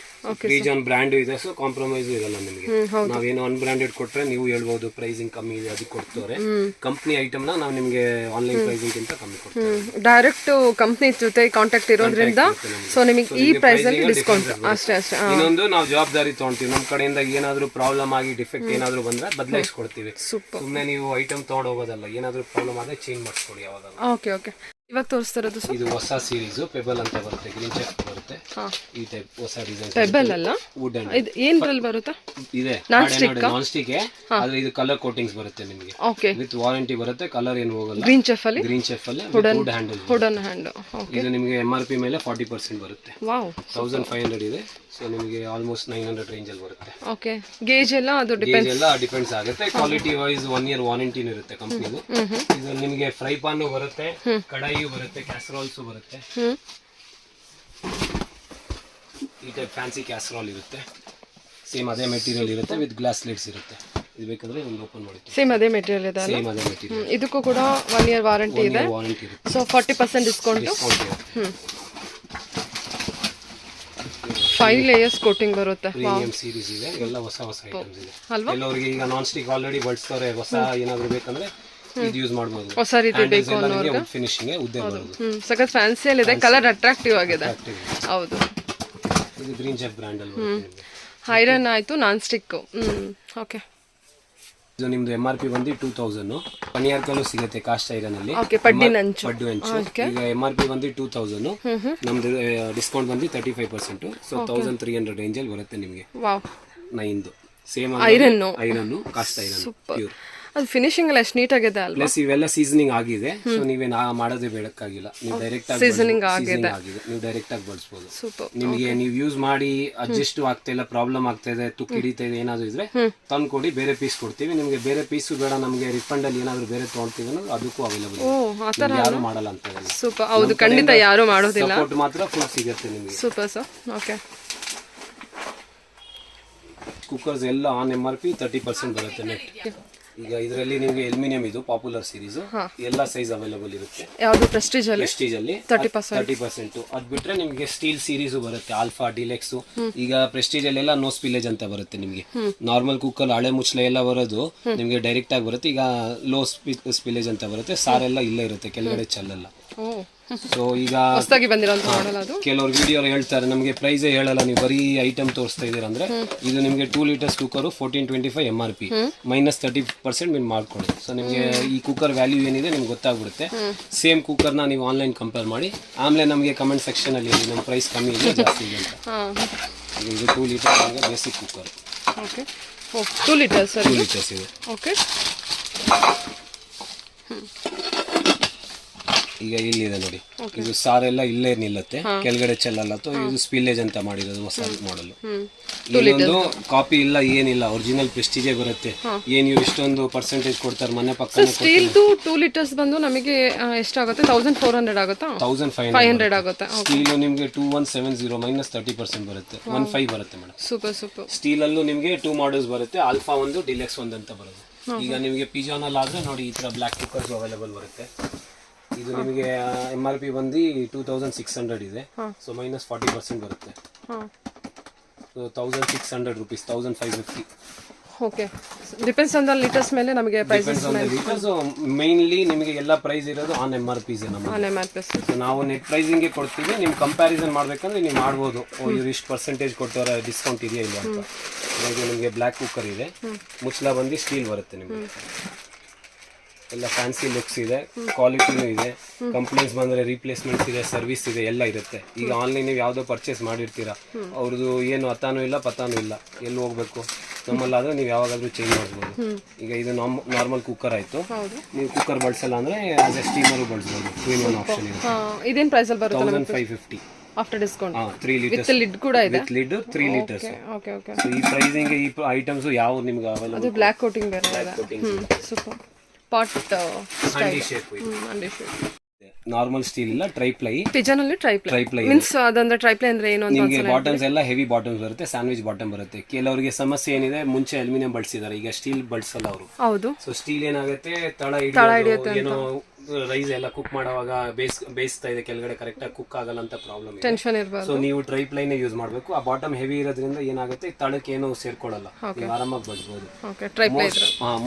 ಪಿಜನ್ ಬ್ರ್ಯಾಂಡ್ ಇದೆ. ಸೊ ಕಾಂಪ್ರಮೈಸ್ ಇರಲ್ಲ ನಿಮಗೆ. ನಾವೇನು ಅನ್ಬ್ರಾಂಡೆಡ್ ಕೊಟ್ರೆ ನೀವು ಹೇಳ್ಬೋದು ಪ್ರೈಸಿಂಗ್ ಕಮ್ಮಿ ಇದೆ ಅದಕ್ಕೆ ಕೊಡ್ತಾರೆ. ಕಂಪ್ನಿ ಐಟಮ್ ನ ನಾವು ನಿಮಗೆ ಆನ್ಲೈನ್ ಪ್ರೈಸಿಂಗ್ ಗಿಂತ ಕಮ್ಮಿ ಕೊಡ್ತೀವಿ. ಡೈರೆಕ್ಟ್ ಕಂಪ್ನಿ ಜೊತೆ ಕಾಂಟ್ಯಾಕ್ಟ್ ಇರೋದ್ರಿಂದ ಸೊ ನಿಮಗೆ ಈ ಪ್ರೈಸ್ ಅಲ್ಲಿ ಡಿಸ್ಕೌಂಟ್ ಅಷ್ಟೇ. ಇನ್ನೊಂದು ನಾವು ಜವಾಬ್ದಾರಿ ತಗೊಂತೀವಿ. ನಮ್ಮ ಕಡೆಯಿಂದ ಏನಾದ್ರೂ ಪ್ರಾಬ್ಲಮ್ ಆಗಿ ಡಿಫೆಕ್ಟ್ ಏನಾದ್ರೂ ಬಂದ್ರೆ ಬದಲಾಯಿಸ್ಕೊಡ್ತೀವಿ. ಸುಮ್ಮನೆ ನೀವು ಐಟಮ್ ತಗೊಂಡು ಹೋಗೋದಲ್ಲ. ಏನಾದ್ರೂ ಪ್ರಾಬ್ಲಮ್ ಆದ್ರೆ ಚೇಂಜ್ ಮಾಡಿಸ್ಕೊಡಿ ಯಾವಾಗ. ಓಕೆ. ಓಕೆ. ಇವಾಗ ತೋರಿಸ್ತಾ ಇರೋದು ಸರ್ ಇದು ಹೊಸ ಸೀರೀಸ್ ಪೆಬಲ್ ಅಂತ ಬರುತ್ತೆ, ಗ್ರೀನ್ ಚೆಕ್ ಬರುತ್ತೆ. ಈ ಟೈಪ್ ಹೊಸ ಡಿಸೈನ್. ಪೆಬಲ್ ಅಲ್ಲ, ವುಡ್ ಅಂಡ್ ಇದು ಏನ್ರಲ್ಲಿ ಬರುತ್ತಾ? ಇದೆ ನಾನ್ ಸ್ಟಿಕ್ ನಾನ್ ಸ್ಟಿಕ್, ಆದ್ರೆ ಇದು ಕಲರ್ ಕೋಟಿಂಗ್ಸ್ ಬರುತ್ತೆ ನಿಮಗೆ. ಓಕೆ, ವಿತ್ ವಾರಂಟಿ ಬರುತ್ತೆ, ಕಲರ್ ಏನು ಹೋಗಲ್ಲ. ಗ್ರೀನ್ ಚೆಫ್ ಅಲ್ಲಿ ವುಡ್ ಹ್ಯಾಂಡಲ್. Wooden hand. ಇದು ನಿಮಗೆ MRP ಮೇಲೆ 40% ಬರುತ್ತೆ. ವಾವ್, 1500 ಇದೆ. ಸೊ ನಿಮಗೆ ಆಲ್ಮೋಸ್ಟ್ 900 ರೇಂಜ್ ಅಲ್ಲಿ ಬರುತ್ತೆ. ಓಕೆ, ಗೇಜ್ ಎಲ್ಲ ಅದು ಗೇಜ್ ಎಲ್ಲ ಡಿಪೆಂಡ್ಸ್ ಆಗುತ್ತೆ. ಕ್ವಾಲಿಟಿ ವೈಸ್ 1 ಇಯರ್ ವಾರಂಟಿನೂ ಇರುತ್ತೆ ಕಂಪ್ನಿದು. ಇದು ನಿಮಗೆ ಫ್ರೈ ಪಾನ್ ಬರುತ್ತೆ, ಕಡಾಯಿಯೂ ಬರುತ್ತೆ, ಕ್ಯಾಸರೋಲ್ಸ್ ಬರುತ್ತೆ. ಈ ಟೈಪ್ ಫ್ಯಾನ್ಸಿ ಕ್ಯಾಸರೋಲ್ ಇರುತ್ತೆ, ಸೇಮ್ ಅದೇ ಮೆಟೀರಿಯಲ್ ಇರುತ್ತೆ, ವಿತ್ ಗ್ಲಾಸ್ ಲಿಡ್ಸ್ ಇರುತ್ತೆ. ಇದು ಬೇಕಾದ್ರೆ ಒಂದು ಓಪನ್ ಮಾಡ್ತೀವಿ. ಸೇಮ್ ಅದೇ ಮೆಟೀರಿಯಲ್ ಇದೆ. ಸೇಮ್ ಅದೇ ಮೆಟೀರಿಯಲ್. ಇದಕ್ಕೂ ಕೂಡ 1 ಇಯರ್ ವಾರಂಟಿ ಇದೆ. ವಾರಂಟಿ ಇರುತ್ತೆ. ಸೊ 40% ಡಿಸ್ಕೌಂಟ್ ಇರುತ್ತೆ. 5 ಲೇಯರ್ಸ್ ಕೋಟಿಂಗ್ ಬರುತ್ತೆ. ಪ್ರೀಮಿಯಂ ಸೀರೀಸ್ ಇದೆ, ಎಲ್ಲ ಹೊಸ ಐಟಮ್ಸ್ ಇದೆ. ಕೆಲವರಿಗೆ ಈಗ ನಾನ್ ಸ್ಟಿಕ್ ಆಲ್ರೆಡಿ ಬಳಸ್ತಾರೆ, ಹೊಸ ಏನಾದ್ರು ಬೇಕಂದ್ರೆ ಇದು ಯೂಸ್ ಮಾಡಬಹುದು. ಹೊಸ ರೀತಿ ಬೇಕು ಅನ್ನೋರಿಗೆ ಫಿನಿಶಿಂಗ್ ಉದ್ದೆ ಬರೋದು. ಸಖತ್ ಫ್ಯಾನ್ಸಿ ಅಲ್ಲಿ ಇದೆ, ಕಲರ್ ಅಟ್ರಾಕ್ಟಿವ್ ಆಗಿದೆ. ಹೌದು, ಇದು ಗ್ರೀನ್ ಚೆಫ್ ಬ್ರ್ಯಾಂಡ್ ಅಲ್ಲಿ ಬರುತ್ತೆ. ಐರನ್ ಆಯ್ತು, ನಾನ್ ಸ್ಟಿಕ್. ಓಕೆ, ಇದು ನಿಮ್ದು MRP ಬಂದು 2000. 1 ಇಯರ್ ಕಲ್ಲೂ ಸಿಗುತ್ತೆ ಕಾಸ್ಟ್ ಐರನ್ ಅಲ್ಲಿ. ಓಕೆ, ಪಡ್ಡು ಹಂಚು. ಈಗ MRP ಬಂದು 2000, ನಮ್ದು ಡಿಸ್ಕೌಂಟ್ ಬಂದು 35%. ಸೊ 1300 ರೇಂಜ್ ಅಲ್ಲಿ ಬರುತ್ತೆ ನಿಮಗೆ. Wow, 9 same iron cast iron pure. ಅದು ಫಿನಿಶಿಂಗ್ ಎಲ್ಲ ಎಷ್ಟು ನೀಟ್ ಆಗಿದೆ ಅಲ್ವಾ? ಪ್ಲಸ್ ಇವೆಲ್ಲ ಸೀಸನಿಂಗ್ ಆಗಿದೆ. ಸೊ ನೀವೇ ಮಾಡೋದೇ ಬೇಡಕ್ಕಾಗಿಲ್ಲ, ನೀವು ಡೈರೆಕ್ಟ್ ಆಗಿ ಸೀಸನಿಂಗ್ ಆಗಿದೆ, ನೀವು ಡೈರೆಕ್ಟ್ ಆಗಿ ಬಳಸಬಹುದು. ಸೂಪರ್. ನಿಮಗೆ ನೀವು ಯೂಸ್ ಮಾಡಿ ಅಡ್ಜಸ್ಟ್ ಆಗ್ತಾ ಇಲ್ಲ, ಪ್ರಾಬ್ಲಮ್ ಆಗ್ತಾ ಇದೆ, ತುಕ್ಕು ಹಿಡಿತಾ ಇದೆ ಏನಾದ್ರು ಇದ್ರೆ ತಂದು ಕೊಡಿ, ಬೇರೆ ಪೀಸ್ ಕೊಡ್ತೀವಿ. ನಿಮಗೆ ಬೇರೆ ಪೀಸು ಬೇಡ, ನಮಗೆ ರಿಫಂಡ್ ಅಲ್ಲಿ ಏನಾದ್ರು ಬೇರೆ ತಗೊಳ್ತೀವಿ ಅನ್ನೋದು ಅದಕ್ಕೂ ಅವೈಲಬಲ್. ಯಾರು ಮಾಡಲ್ಲ ಅಂತ. ಸೂಪರ್. ಹೌದು, ಖಂಡಿತ ಯಾರು ಮಾಡೋದಿಲ್ಲ. ಸಪೋರ್ಟ್ ಮಾತ್ರ ಫುಲ್ ಸಿಗುತ್ತೆ ನಿಮಗೆ. Super sir. ಓಕೆ, ಕುಕ್ಕರ್ಸ್ ಎಲ್ಲ ಆನ್ MRP 30% ಬರುತ್ತೆ ನೆಟ್. ಈಗ ಇದರಲ್ಲಿ ನಿಮಗೆ ಅಲ್ಯೂಮಿನಿಯಂ ಇದು ಪಾಪ್ಯುಲರ್ ಸೀರೀಸ್, ಎಲ್ಲ ಸೈಜ್ ಅವೈಲೇಬಲ್ ಇರುತ್ತೆ. ಯಾವುದು ಪ್ರೆಸ್ಟೀಜ್ ಅಲ್ಲಿ 30%. ಅದ್ ಬಿಟ್ರೆ ನಿಮಗೆ ಸ್ಟೀಲ್ ಸೀರೀಸ್ ಬರುತ್ತೆ, ಆಲ್ಫಾ, ಡಿಲೆಕ್ಸ್. ಈಗ ಪ್ರೆಸ್ಟೀಜ್ ಅಲ್ಲೆಲ್ಲ ನೋ ಸ್ಪಿಲೇಜ್ ಅಂತ ಬರುತ್ತೆ ನಿಮಗೆ. ನಾರ್ಮಲ್ ಕುಕ್ಕರ್ ಹಳೆ ಮುಚ್ಚಲೆ ಎಲ್ಲ ಬರೋದು ನಿಮಗೆ ಡೈರೆಕ್ಟ್ ಆಗಿ ಬರುತ್ತೆ. ಈಗ ಲೋ ಸ್ಪಿಲೇಜ್ ಅಂತ ಬರುತ್ತೆ, ಸಾರೆಲ್ಲ ಇಲ್ಲೇ ಇರುತ್ತೆ, ಕೆಳಗಡೆ ಚೆಲ್ಲಲ್ಲ. ಸೊ ಈಗ ಕೆಲವರು ವಿಡಿಯೋ ಹೇಳ್ತಾರೆ ನಮಗೆ ಪ್ರೈಸ್ ಹೇಳಲ್ಲ, ನೀವು ಬರೀ ಐಟಮ್ ತೋರಿಸ್ತಾ ಇದೀರ ಅಂದ್ರೆ. ಇದು ನಿಮಗೆ 2 ಲೀಟರ್ಸ್ ಕುಕ್ಕರ್ 1425 MRP ಮೈನಸ್ 30% ನೀವು ಮಾಡ್ಕೊಳ್ಳಿ. ಸೊ ನಿಮಗೆ ಈ ಕುಕ್ಕರ್ ವ್ಯಾಲ್ಯೂ ಏನಿದೆ ನಿಮ್ಗೆ ಗೊತ್ತಾಗ್ಬಿಡುತ್ತೆ. ಸೇಮ್ ಕುಕ್ಕರ್ನ ನೀವು ಆನ್ಲೈನ್ ಕಂಪೇರ್ ಮಾಡಿ, ಆಮೇಲೆ ನಮಗೆ ಕಮೆಂಟ್ ಸೆಕ್ಷನ್ ಅಲ್ಲಿ ನಮ್ಮ ಪ್ರೈಸ್ ಕಮ್ಮಿ ಇದೆ ಜಾಸ್ತಿ ಇದೆ ಅಂತ. ಇದು 2 ಲೀಟರ್ ಬೇಸಿಕ್ ಕುಕ್ಕರ್. 2 ಲೀಟರ್ಸ್ ಇದೆ. ಓಕೆ, ಈಗ ಇಲ್ಲಿದೆ ನೋಡಿ, ಇದು ಸಾರೆಲ್ಲ ಇಲ್ಲೇ ನಿಲ್ಲುತ್ತೆ, ಕೆಳಗಡೆ ಚೆಲ್ಲಲ್ಲ. ಇದು ಸ್ಪಿಲೇಜ್ ಅಂತ ಮಾಡಿರೋದು ಹೊಸ ಮಾಡಲು. ಇನ್ನೊಂದು ಕಾಪಿ ಇಲ್ಲ, ಏನಿಲ್ಲ, ಒರಿಜಿನಲ್ ಪ್ರೆಸ್ಟೀಜೇ ಬರುತ್ತೆ. ಏನ್ ಇವು ಇಷ್ಟೊಂದು ಪರ್ಸೆಂಟೇಜ್ ಕೊಡ್ತಾರೆ, ಮನೆ ಪಕ್ಕ. ಸ್ಟೀಲ್ದು 2 ಲೀಟರ್ಸ್ ಬಂದು ನಮಗೆ ಎಷ್ಟಾಗುತ್ತೆ? 1400 ಆಗುತ್ತಾ? 1500 ಆಗುತ್ತೆ. ಸ್ಟೀಲ್ ನಿಮಗೆ 2170 ಮೈನಸ್ 30% ಬರುತ್ತೆ, 15 ಬರುತ್ತೆ ಮೇಡಮ್. Super super. ಸ್ಟೀಲ್ ಅಲ್ಲೂ ನಿಮಗೆ 2 ಮಾಡಲ್ಸ್ ಬರುತ್ತೆ, ಆಲ್ಫಾ ಒಂದು, ಡಿಲೆಕ್ಸ್ ಒಂದು ಅಂತ ಬರುತ್ತೆ. ಈಗ ನಿಮಗೆ ಪಿಜಾನ್ ಆದ್ರೆ ನೋಡಿ ಈ ತರ ಬ್ಲಾಕ್ ಕುಕ್ಕರ್ಸ್ ಅವೈಲೇಬಲ್ ಬರುತ್ತೆ. ಇದು ನಿಮಗೆ MRP ಬಂದು 2600 ಇದೆ. ಸೊ ಮೈನಸ್ 40% ಬರುತ್ತೆ. So 1600 rupees, 1550. Okay, depends on the litres ಮೇಲೆ ನಮಗೆ ಪ್ರೈಸ್. ಮೇನ್ಲಿ ನಿಮಗೆ ಎಲ್ಲ ಪ್ರೈಸ್ ಇರೋದು ಆನ್ MRP. ನಾವು ನೆಟ್ ಪ್ರೈಸಿಂಗ್ ಕೊಡ್ತೀವಿ. ನಿಮ್ ಕಂಪ್ಯಾರಿಸನ್ ಮಾಡ್ಬೇಕಂದ್ರೆ ನೀವು ಮಾಡ್ಬೋದು, ಇವ್ರು ಇಷ್ಟು ಪರ್ಸೆಂಟೇಜ್ ಕೊಡ್ತಾರೆ, ಡಿಸ್ಕೌಂಟ್ ಇದೆಯಾ ಇಲ್ಲ ಅಂತ. ಇವಾಗ ನಿಮಗೆ ಬ್ಲ್ಯಾಕ್ ಕುಕ್ಕರ್ ಇದೆ, ಮುಚ್ಚಲ ಬಂದು ಸ್ಟೀಲ್ ಬರುತ್ತೆ ನಿಮಗೆ. ಎಲ್ಲ ಫ್ಯಾನ್ಸಿ ಲುಕ್ಸ್ ಇದೆ, ಕ್ವಾಲಿಟಿನೂ ಇದೆ. ಕಂಪ್ಲೇಂಟ್ಸ್ ಬಂದರೆ ರೀಪ್ಲೇಸ್ಮೆಂಟ್ಸ್ ಇದೆ, ಸರ್ವಿಸ್ ಇದೆ, ಎಲ್ಲ ಇರುತ್ತೆ. ಈಗ ಆನ್ಲೈನ್ ನೀವು ಯಾವುದೋ ಪರ್ಚೇಸ್ ಮಾಡಿರ್ತೀರಾ, ಅವ್ರದ್ದು ಏನು ಅತಾನೂ ಇಲ್ಲ ಪತಾನೂ ಇಲ್ಲ, ಎಲ್ಲಿ ಹೋಗ್ಬೇಕು. ನಮ್ಮಲ್ಲಾದ್ರೆ ನೀವು ಯಾವಾಗಾದ್ರೂ ಚೇಂಜ್ ಮಾಡ್ಬೋದು. ಈಗ ಇದು ನಾರ್ಮಲ್ ಕುಕ್ಕರ್ ಆಯಿತು, ನೀವು ಕುಕ್ಕರ್ ಬಳಸಲ್ಲ ಅಂದರೆ ಆಸ್ ಎ ಸ್ಟೀಮರು ಬಳಸ್ಬೋದು. 2-in-1 ಆಪ್ಷನ್ ಇದೆ. ಇದೇನು ಪ್ರೈಸಲ್ಲಿ ಬರುತ್ತೆ? 1550 after discount. 3 litres with lid ಕೂಡ ಇದೆ. With lid 3 litres. Okay okay. So ಈ ಪ್ರೈಸಿಂಗ್ ಈ ಐಟಮ್ಸ್ ಯಾವ ನಿಮಗೆ ಅವೈಲೇಬಲ್? ಅದು ಬ್ಲ್ಯಾಕ್ ಕೋಟಿಂಗ್ ಬೇರೆ ಇದೆ. ಸೂಪರ್. ಪಾಟ್ ಹಂಡಿ ಶೇಪ್ ಇದೆ. ನಾರ್ಮಲ್ ಸ್ಟೀಲ್ ಇಲ್ಲ, ಟ್ರೈಪ್ಲೈ. ಪಿಜನ್ ಅಲ್ಲಿ ಟ್ರೈಪ್ಲೈ ಮೀನ್ಸ್ ಅದಂದ್ರೆ ಟ್ರೈಪ್ಲೈ ಅಂದ್ರೆ ಏನು ಅಂತ ನಿಮಗೆ ಬಾಟಮ್ಸ್ ಎಲ್ಲ ಹೆವಿ ಬಾಟಮ್ಸ್ ಬರುತ್ತೆ, ಸ್ಯಾಂಡ್ವಿಚ್ ಬಾಟಮ್ ಬರುತ್ತೆ. ಕೆಲವರಿಗೆ ಸಮಸ್ಯೆ ಏನಿದೆ, ಮುಂಚೆ ಅಲ್ಯೂಮಿನಿಯಂ ಬಳಸಿದ್ದಾರೆ, ಈಗ ಸ್ಟೀಲ್ ಬಳಸಲ್ಲ ಅವರು. ಹೌದು. ಸೊ ಸ್ಟೀಲ್ ಏನಾಗುತ್ತೆ, ತಳ ಹಿಡಿಯೋದು, ಏನೋ ರೈಸ್ ಎಲ್ಲ ಕುಕ್ ಮಾಡುವಾಗ ಬೇಯಿಸ್ತಾ ಇದೆ, ಕೆಳಗಡೆ ಕರೆಕ್ಟ್ ಆಗಿ ಕುಕ್ ಆಗಲ್ಲ ಅಂತ ಪ್ರಾಬ್ಲಮ್ ಇದೆ. ಟೆನ್ಷನ್ ಇರಬಾರ್ದು. ಸೊ ನೀವು ಟ್ರೈಪ್ಲೈನ್ ಯೂಸ್ ಮಾಡಬೇಕು. ಆ ಬಾಟಮ್ ಹೆವಿ ಇರೋದ್ರಿಂದ ಏನಾಗುತ್ತೆ, ತಳಕ್ಕೆ ಏನು ಸೇರ್ಕೊಳ್ಳಲ್ಲ, ನೀವು ಆರಾಮಾಗಿ ಬಳಸಬಹುದು.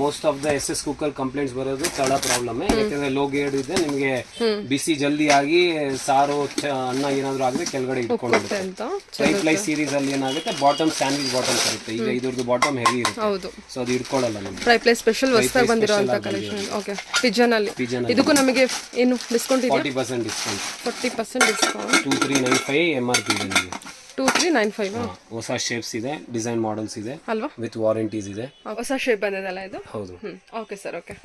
Most of the SS cooker complaints ಬರೋದು ತಳ ಪ್ರಾಬ್ಲಮ್. ಯಾಕಂದ್ರೆ ಲೋ ಗೇಡ್ ಇದೆ, ನಿಮಗೆ ಬಿಸಿ ಜಲ್ದಿ ಆಗಿ ಸಾರು ಅನ್ನ ಏನಾದ್ರು ಆದ್ರೆ ಕೆಳಗಡೆ ಇಟ್ಕೊಂಡು. ಟ್ರೈಪ್ಲೈ ಸೀರೀಸ್ ಅಲ್ಲಿ ಏನಾಗುತ್ತೆ, ಬಾಟಮ್ ಸ್ಯಾಂಡ್ವಿಚ್ ಬಾಟಮ್ ಬರುತ್ತೆ. ಈಗ ಇದ್ರದ್ದು ಬಾಟಮ್ ಹೆವಿ ಇರುತ್ತೆ, ಸೊ ಅದು ಇಟ್ಕೊಳ್ಳಲ್ಲ. ಟ್ರೈಪ್ಲೈ ಸ್ಪೆಷಲ್ ಹೊಸದಾಗಿ ಬಂದಿರುವಂತ ಕಲೆಕ್ಷನ್. ಓಕೆ, ಪಿಜನ್ ಅಲ್ಲಿ ಇದಕ್ಕೂ ಇದಕ್ಕೂ ನಮಗೆ ಏನು ಡಿಸ್ಕೌಂಟ್ ಇದೆ? 40% ಡಿಸ್ಕೌಂಟ್. 40% ಡಿಸ್ಕೌಂಟ್. 2395 MRP ಇದೆ ನಿಮಗೆ. 2395. ಹೊಸ ಶೇಪ್ಸ್ ಇದೆ, ಡಿಸೈನ್ ಮಾಡೆಲ್ಸ್ ಇದೆ ಅಲ್ವಾ, ವಿತ್ ವಾರಂಟೀಸ್ ಇದೆ. ಹೊಸ ಶೇಪ್ ಬಂದಿದಲ್ಲ ಇದು? ಹೌದು. Okay sir, okay.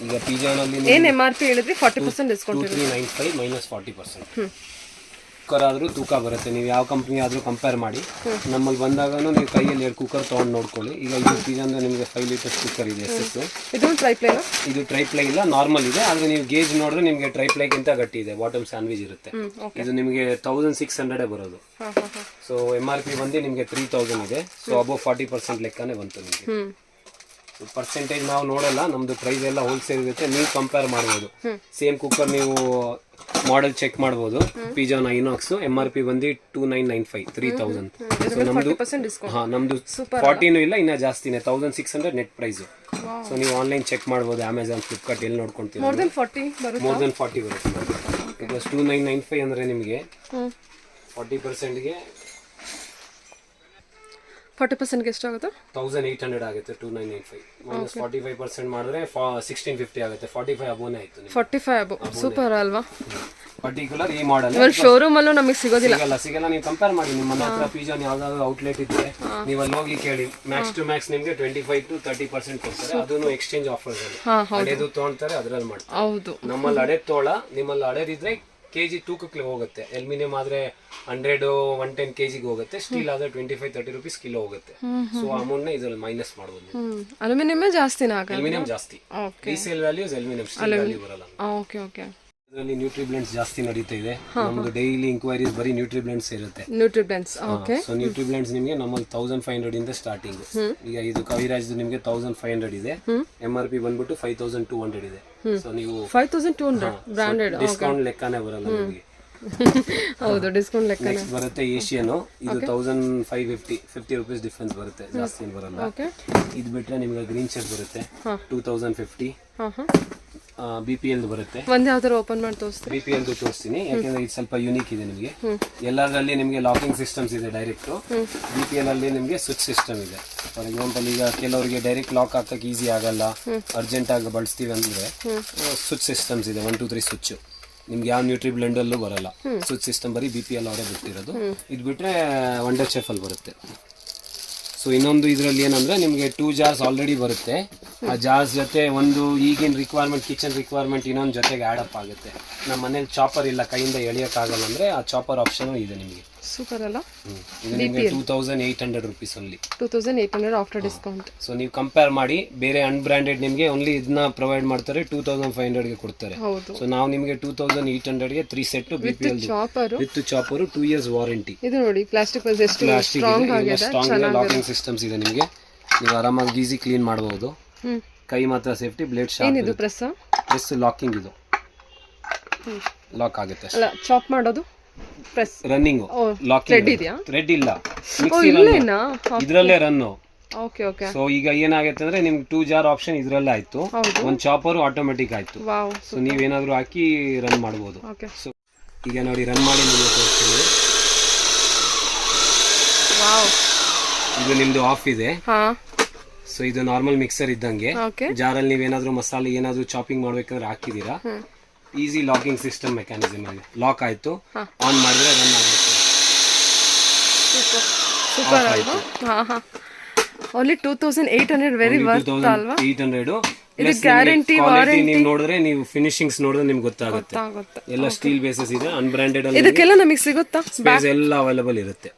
ಈಗ ಪಿಜಾನಲ್ಲಿ ಏನು MRP ಹೇಳಿದ್ರಿ? 40% ಡಿಸ್ಕೌಂಟ್. 2395 ಮೈನಸ್ 40%. ಕುಕ್ಕರ್ ಆದರೂ ತೂಕ ಬರುತ್ತೆ. ನೀವು ಯಾವ ಕಂಪ್ನಿ ಆದರೂ ಕಂಪೇರ್ ಮಾಡಿ. ನಮ್ಮಲ್ಲಿ ಬಂದಾಗ ನೀವು ಕೈಯಲ್ಲಿ 2 ಕುಕ್ಕರ್ ತೊಗೊಂಡು ನೋಡ್ಕೊಳ್ಳಿ. ಈಗ ಇದು ಪಿಜಾ ಅಂದರೆ ನಿಮಗೆ 5 ಲೀಟರ್ಸ್ ಕುಕ್ಕರ್ ಇದೆ SS. ಇದು ಟ್ರೈಪ್ಲೈ? ಇದು ಟ್ರೈಪ್ಲೈ ಇಲ್ಲ, ನಾರ್ಮಲ್ ಇದೆ. ಆದರೆ ನೀವು ಗೇಜ್ ನೋಡಿದ್ರೆ ನಿಮಗೆ ಟ್ರೈಪ್ಲೈಗಿಂತ ಗಟ್ಟಿ ಇದೆ. ಬಾಟಮ್ ಸ್ಯಾಂಡ್ವಿಚ್ ಇರುತ್ತೆ. ಇದು ನಿಮಗೆ 1600 ಬರೋದು. ಸೊ MRP ಬಂದು ನಿಮಗೆ 3000 ಇದೆ. ಸೊ ಅಬೌವ್ 40% ಲೆಕ್ಕನೇ ಬಂತು ನಿಮಗೆ. ಪರ್ಸೆಂಟೇಜ್ ನಾವು ನೋಡಲ್ಲ, ನಮ್ದು ಪ್ರೈಸ್ ಎಲ್ಲ ಹೋಲ್ಸೇಲ್ ಇರುತ್ತೆ. ನೀವು ಕಂಪೇರ್ ಮಾಡ್ಬೋದು. ಸೇಮ್ ಕುಕ್ಕರ್ ನೀವು ಮಾಡೆಲ್ ಚೆಕ್ ಮಾಡ್ಬೋದು. ಪಿಜಾನ್ ಐನಾಕ್ಸ್ MRP ಬಂದು 2995, 3000. ಸೊ ನಮ್ದು ನಮ್ದು 40 ಇಲ್ಲ, ಇನ್ನ ಜಾಸ್ತಿನೇ, 1600 ನೆಟ್ ಪ್ರೈಸ್. ಸೊ ನೀವು ಆನ್ಲೈನ್ ಚೆಕ್ ಮಾಡ್ಬೋದು, ಅಮೆಝಾನ್, ಫ್ಲಿಪ್ಕಾರ್ಟ್ ಎಲ್ಲಿ ನೋಡ್ಕೊಂತೀವಿ. ಮೋರ್ ದೆನ್ 40 ಬರುತ್ತೆ. ಬಿಕಾಸ್ 2995 ಅಂದ್ರೆ ನಿಮಗೆ 40%ಗೆ 40% ಎಷ್ಟಾಗುತ್ತೆ? 1800 ಆಗುತ್ತೆ. 2995 ಮೈನಸ್ 45% ಮಾಡಿದ್ರೆ 1650 ಆಗುತ್ತೆ. 45 ಅಬೋನೇ ಆಯ್ತು. 45 ಅಬೋ. ಸೂಪರ್ ಅಲ್ವಾ? ಪರ್ಟಿಕ್ಯುಲರ್ ಈ ಮಾಡೆಲ್ ಶೋರೂಮ್ ಅಲ್ಲೂ ನಮಗೆ ಸಿಗೋದಿಲ್ಲ. ಸಿಗಲ್ಲ. ನೀವು ಕಂಪೇರ್ ಮಾಡಿ. ನಿಮ್ಮ ಮನೆ ಹತ್ರ ಪಿಜಾನ್ ಯಾವ್ದಾದ್ರು ಔಟ್ಲೆಟ್ ಇದ್ರೆ ನೀವು ಅಲ್ಲಿ ಹೋಗಿ ಕೇಳಿ. ಮ್ಯಾಕ್ಸ್ ಟು ಮ್ಯಾಕ್ಸ್ ನಿಮಗೆ 25 to 30% ಕೊಡ್ತಾರೆ. ಅದನ್ನು ಎಕ್ಸ್ಚೇಂಜ್ ಆಫರ್ಸ್ ಅಲ್ಲಿ. ಹಳೇದು ತೊಗೊಳ್ತಾರೆ, ಅದ್ರಲ್ಲಿ ಮಾಡ್ತಾರೆ. ಹೌದು. ನಮ್ಮಲ್ಲಿ ಹಳೇದು ನಿಮ್ಮಲ್ಲಿ ಹಳೇದಿದ್ರೆ ಕೆಜಿ ತೂಕಕ್ಕೆ ಹೋಗುತ್ತೆ. ಅಲ್ಯೂಮಿನಿಯಂ ಆದ್ರೆ 100 110 kg ಹೋಗುತ್ತೆ. ಸ್ಟೀಲ್ ಆದ್ರೆ 25-30 ರೂಪೀಸ್ ಕಿಲೋ ಹೋಗುತ್ತೆ. ಸೊ ಅಮೌಂಟ್ ನ ಇದ್ರಲ್ಲಿ ಮೈನಸ್ ಮಾಡಬಹುದು. ಅಲ್ಯೂಮಿನಿಯಂ ಜಾಸ್ತಿನಾ? ಅಲ್ಯೂಮಿನಿಯಂ ಜಾಸ್ತಿ. Resale values aluminium, steel value ಬರಲ್ಲ. Okay okay. ಇದರಲ್ಲಿ ನ್ಯೂಟ್ರಿಬ್ಲೆಂಡ್ಸ್ ಜಾಸ್ತಿ ನಡೀತಾ ಇದೆ. ನಮ್ದು ಡೈಲಿ ಇಂಕ್ವೈರೀಸ್ ಬರೀ ನ್ಯೂಟ್ರಿಬ್ಲೆಂಡ್ಸ್ ಇರುತ್ತೆ. ನ್ಯೂಟ್ರಿಬ್ಲೆಂಡ್ಸ್, ಓಕೆ. ಸೊ ನ್ಯೂಟ್ರಿಬ್ಲೆಂಡ್ಸ್ ನಿಮಗೆ ನಮ್ಮಲ್ಲಿ 1500 ಇಂದ ಸ್ಟಾರ್ಟಿಂಗ್. ಈಗ ಇದು ಕವಿರಾಜ್ ನಿಮಗೆ 1500 ಇದೆ. MRP ಬಂದ್ಬಿಟ್ಟು 5200 ಇದೆ. ಸೊ ನೀವು 5200 ಬ್ರಾಂಡೆಡ್ ಡಿಸ್ಕೌಂಟ್ ಲೆಕ್ಕನೇ ಬರಲ್ಲ ನಿಮಗೆ. ಹೌದು, ಡಿಸ್ಕೌಂಟ್ ಲೆಕ್ಕ. ನೆಕ್ಸ್ಟ್ ಬರುತ್ತೆ ಏಷಿಯನ್. ಇದು 1550 ರೂಪೀಸ್ ಡಿಫರೆನ್ಸ್ ಬರುತ್ತೆ, ಜಾಸ್ತಿ ಏನು ಬರಲ್ಲ. ಇದು ಬಿಟ್ರೆ ನಿಮಗೆ ಗ್ರೀನ್ ಚೆಕ್ ಬರುತ್ತೆ 2050. BPL ಬರುತ್ತೆ. ಒಂದ್ ಯಾವ್ದಾರು ಓಪನ್ ಮಾಡಿ ತೋರಿಸ್ತೀನಿ. BPL ತೋರಿಸ್ತೀನಿ, ಯಾಕಂದ್ರೆ ಇದು ಸ್ವಲ್ಪ ಯೂನಿಕ್ ಇದೆ ನಿಮಗೆ. ಎಲ್ಲದರಲ್ಲಿ ನಿಮಗೆ ಲಾಕಿಂಗ್ ಸಿಸ್ಟಮ್ಸ್ ಇದೆ ಡೈರೆಕ್ಟ್. BPL ಅಲ್ಲಿ ನಿಮಗೆ ಸ್ವಿಚ್ ಸಿಸ್ಟಮ್ ಇದೆ. ಫಾರ್ ಎಕ್ಸಾಂಪಲ್ ಈಗ ಕೆಲವರಿಗೆ ಡೈರೆಕ್ಟ್ ಲಾಕ್ ಹಾಕಕ್ಕೆ ಈಸಿ ಆಗಲ್ಲ, ಅರ್ಜೆಂಟ್ ಆಗಿ ಬಳಸ್ತೀವಿ ಅಂದ್ರೆ ಸ್ವಿಚ್ ಸಿಸ್ಟಮ್ಸ್ ಇದೆ. 1 2 3 ಸ್ವಿಚ್. ನಿಮ್ಗೆ ಯಾವ ನ್ಯೂಟ್ರಿ ಬ್ಲೆಂಡಲ್ಲೂ ಬರಲ್ಲ. ಸ್ವಿಚ್ ಸಿಸ್ಟಮ್ ಬರೀ BPL ಅವರೇ ಬಿಟ್ಟಿರೋದು. ಇದು ಬಿಟ್ರೆ ವಂಡರ್ ಚೆಫ್ ಅಲ್ಲಿ ಬರುತ್ತೆ. ಸೊ ಇನ್ನೊಂದು ಇದರಲ್ಲಿ ಏನಂದ್ರೆ ನಿಮಗೆ 2 ಜಾರ್ಸ್ ಆಲ್ರೆಡಿ ಬರುತ್ತೆ. ಆ ಜಾರ್ಸ್ ಜೊತೆ ಒಂದು ಈಗಿನ ರಿಕ್ವೈರ್ಮೆಂಟ್, ಕಿಚನ್ ರಿಕ್ವೈರ್ಮೆಂಟ್ ಇನ್ನೊಂದು ಜೊತೆಗೆ ಆಡ್ ಅಪ್ ಆಗುತ್ತೆ. ನಮ್ಮ ಮನೇಲಿ ಚಾಪರ್ ಇಲ್ಲ, ಕೈಯಿಂದ ಎಳಿಯೋಕ್ಕಾಗಲ್ಲ ಅಂದ್ರೆ ಆ ಚಾಪರ್ ಆಪ್ಷನ್ ಇದೆ ನಿಮಗೆ. ಸೂಪರ್ ಅಲ್ಲ? ಇದು ನಿಮಗೆ 2800 ರೂಪೀಸ್ ಅಲ್ಲಿ. 2800 ಆಫ್ಟರ್ ಡಿಸ್ಕೌಂಟ್. ಸೊ ನೀವು ಕಂಪೇರ್ ಮಾಡಿ, ಬೇರೆ ಅನ್ಬ್ರಾಂಡೆಡ್ ನಿಮಗೆ ಓನ್ಲಿ ಇದನ್ನ ಪ್ರೊವೈಡ್ ಮಾಡ್ತಾರೆ, 2500 ಗೆ ಕೊಡ್ತಾರೆ. ಸೊ ನಾವು ನಿಮಗೆ 2800 ಗೆ 3 set BPL with chopper, 2 years warranty. ಇದು ನೋಡಿ ಪ್ಲಾಸ್ಟಿಕ್ ಸ್ಟ್ರಾಂಗ್ ಲಾಕಿಂಗ್ ಸಿಸ್ಟಮ್ಸ್ ಇದೆ ನಿಮಗೆ. ನೀವು ಆರಾಮಾಗಿ ಈಸಿ ಕ್ಲೀನ್ ಮಾಡಬಹುದು. ಕೈ ಮಾತ್ರ ಸೇಫ್ಟಿ, ಬ್ಲೇಡ್ ಶಾರ್ಪ್. ಏನಿದು ಪ್ರೆಸ್ ಲಾಕಿಂಗ್, ಇದು ಲಾಕ್ ಆಗುತ್ತೆ. ಅಲ್ಲ, ಚಾಪ್ ಮಾಡೋದು ಪ್ರೆಸ್. ರನ್ನಿಂಗ್ ಲಾಕಿಂಗ್ ಥ್ರೆಡ್ ಇಲ್ಲ, ಇದ್ರಲ್ಲೇ ರನ್. Okay okay. ಸೊ ಈಗ ಏನಾಗುತ್ತೆ ಅಂದ್ರೆ ನಿಮ್ಗೆ 2 ಜಾರ್ ಆಪ್ಷನ್ ಇದ್ರಲ್ಲೇ ಆಯ್ತು, ಒಂದು ಚಾಪರ್ ಆಟೋಮೆಟಿಕ್ ಆಯ್ತು. ಸೊ ನೀವೇನಾದ್ರೂ ಹಾಕಿ ರನ್ ಮಾಡಬಹುದು. ಸೊ ಈಗ ನೋಡಿ ರನ್ ಮಾಡಿ ನಿಮಗೆ ತೋರಿಸ್ತೀನಿ. ಇದು ನಿಮ್ದು ಆಫ್ ಇದೆ. ಸೊ ಇದು ನಾರ್ಮಲ್ ಮಿಕ್ಸರ್ ಇದ್ದಂಗೆ. ಜಾರಲ್ಲಿ ನೀವೇನಾದ್ರೂ ಮಸಾಲೆ ಏನಾದ್ರೂ ಚಾಪಿಂಗ್ ಮಾಡ್ಬೇಕಂದ್ರೆ ಹಾಕಿದೀರಾ, ಈಸಿ ಲಾಕಿಂಗ್ ಸಿಸ್ಟಮ್ ಮೆಕ್ಯಾನಿಸಮ್ ಇದೆ. ಲಾಕ್ ಆಯ್ತು, ಆನ್ ಮಾಡಿದ್ರೆ ರನ್ ಆಗುತ್ತೆ. ಸೂಪರ್ ಅಲ್ವಾ? ಓನ್ಲಿ 2800, ವೆರಿ ವರ್ತ್ ಅಲ್ವಾ? 800. ಇದು ಗ್ಯಾರಂಟಿ, ವಾರಂಟಿ. ನೀವು ನೋಡಿದ್ರೆ, ನೀವು ಫಿನಿಶಿಂಗ್ಸ್ ನೋಡಿದ್ರೆ ನಿಮ್ಗೆ ಗೊತ್ತಾಗುತ್ತೆ. ಎಲ್ಲ ಸ್ಟೀಲ್ ಬೇಸಸ್ ಇದೆ, ಅನ್ಬ್ರಾಂಡೆಡ್ ಅಲ್ಲಿ. ಇದಕ್ಕೆಲ್ಲ ನಮಗೆ ಸಿಗುತ್ತಾ? ಸ್ಪೇಸ್ ಎಲ್ಲ ಅವೈಲೇಬಲ್ ಇರುತ್ತೆ.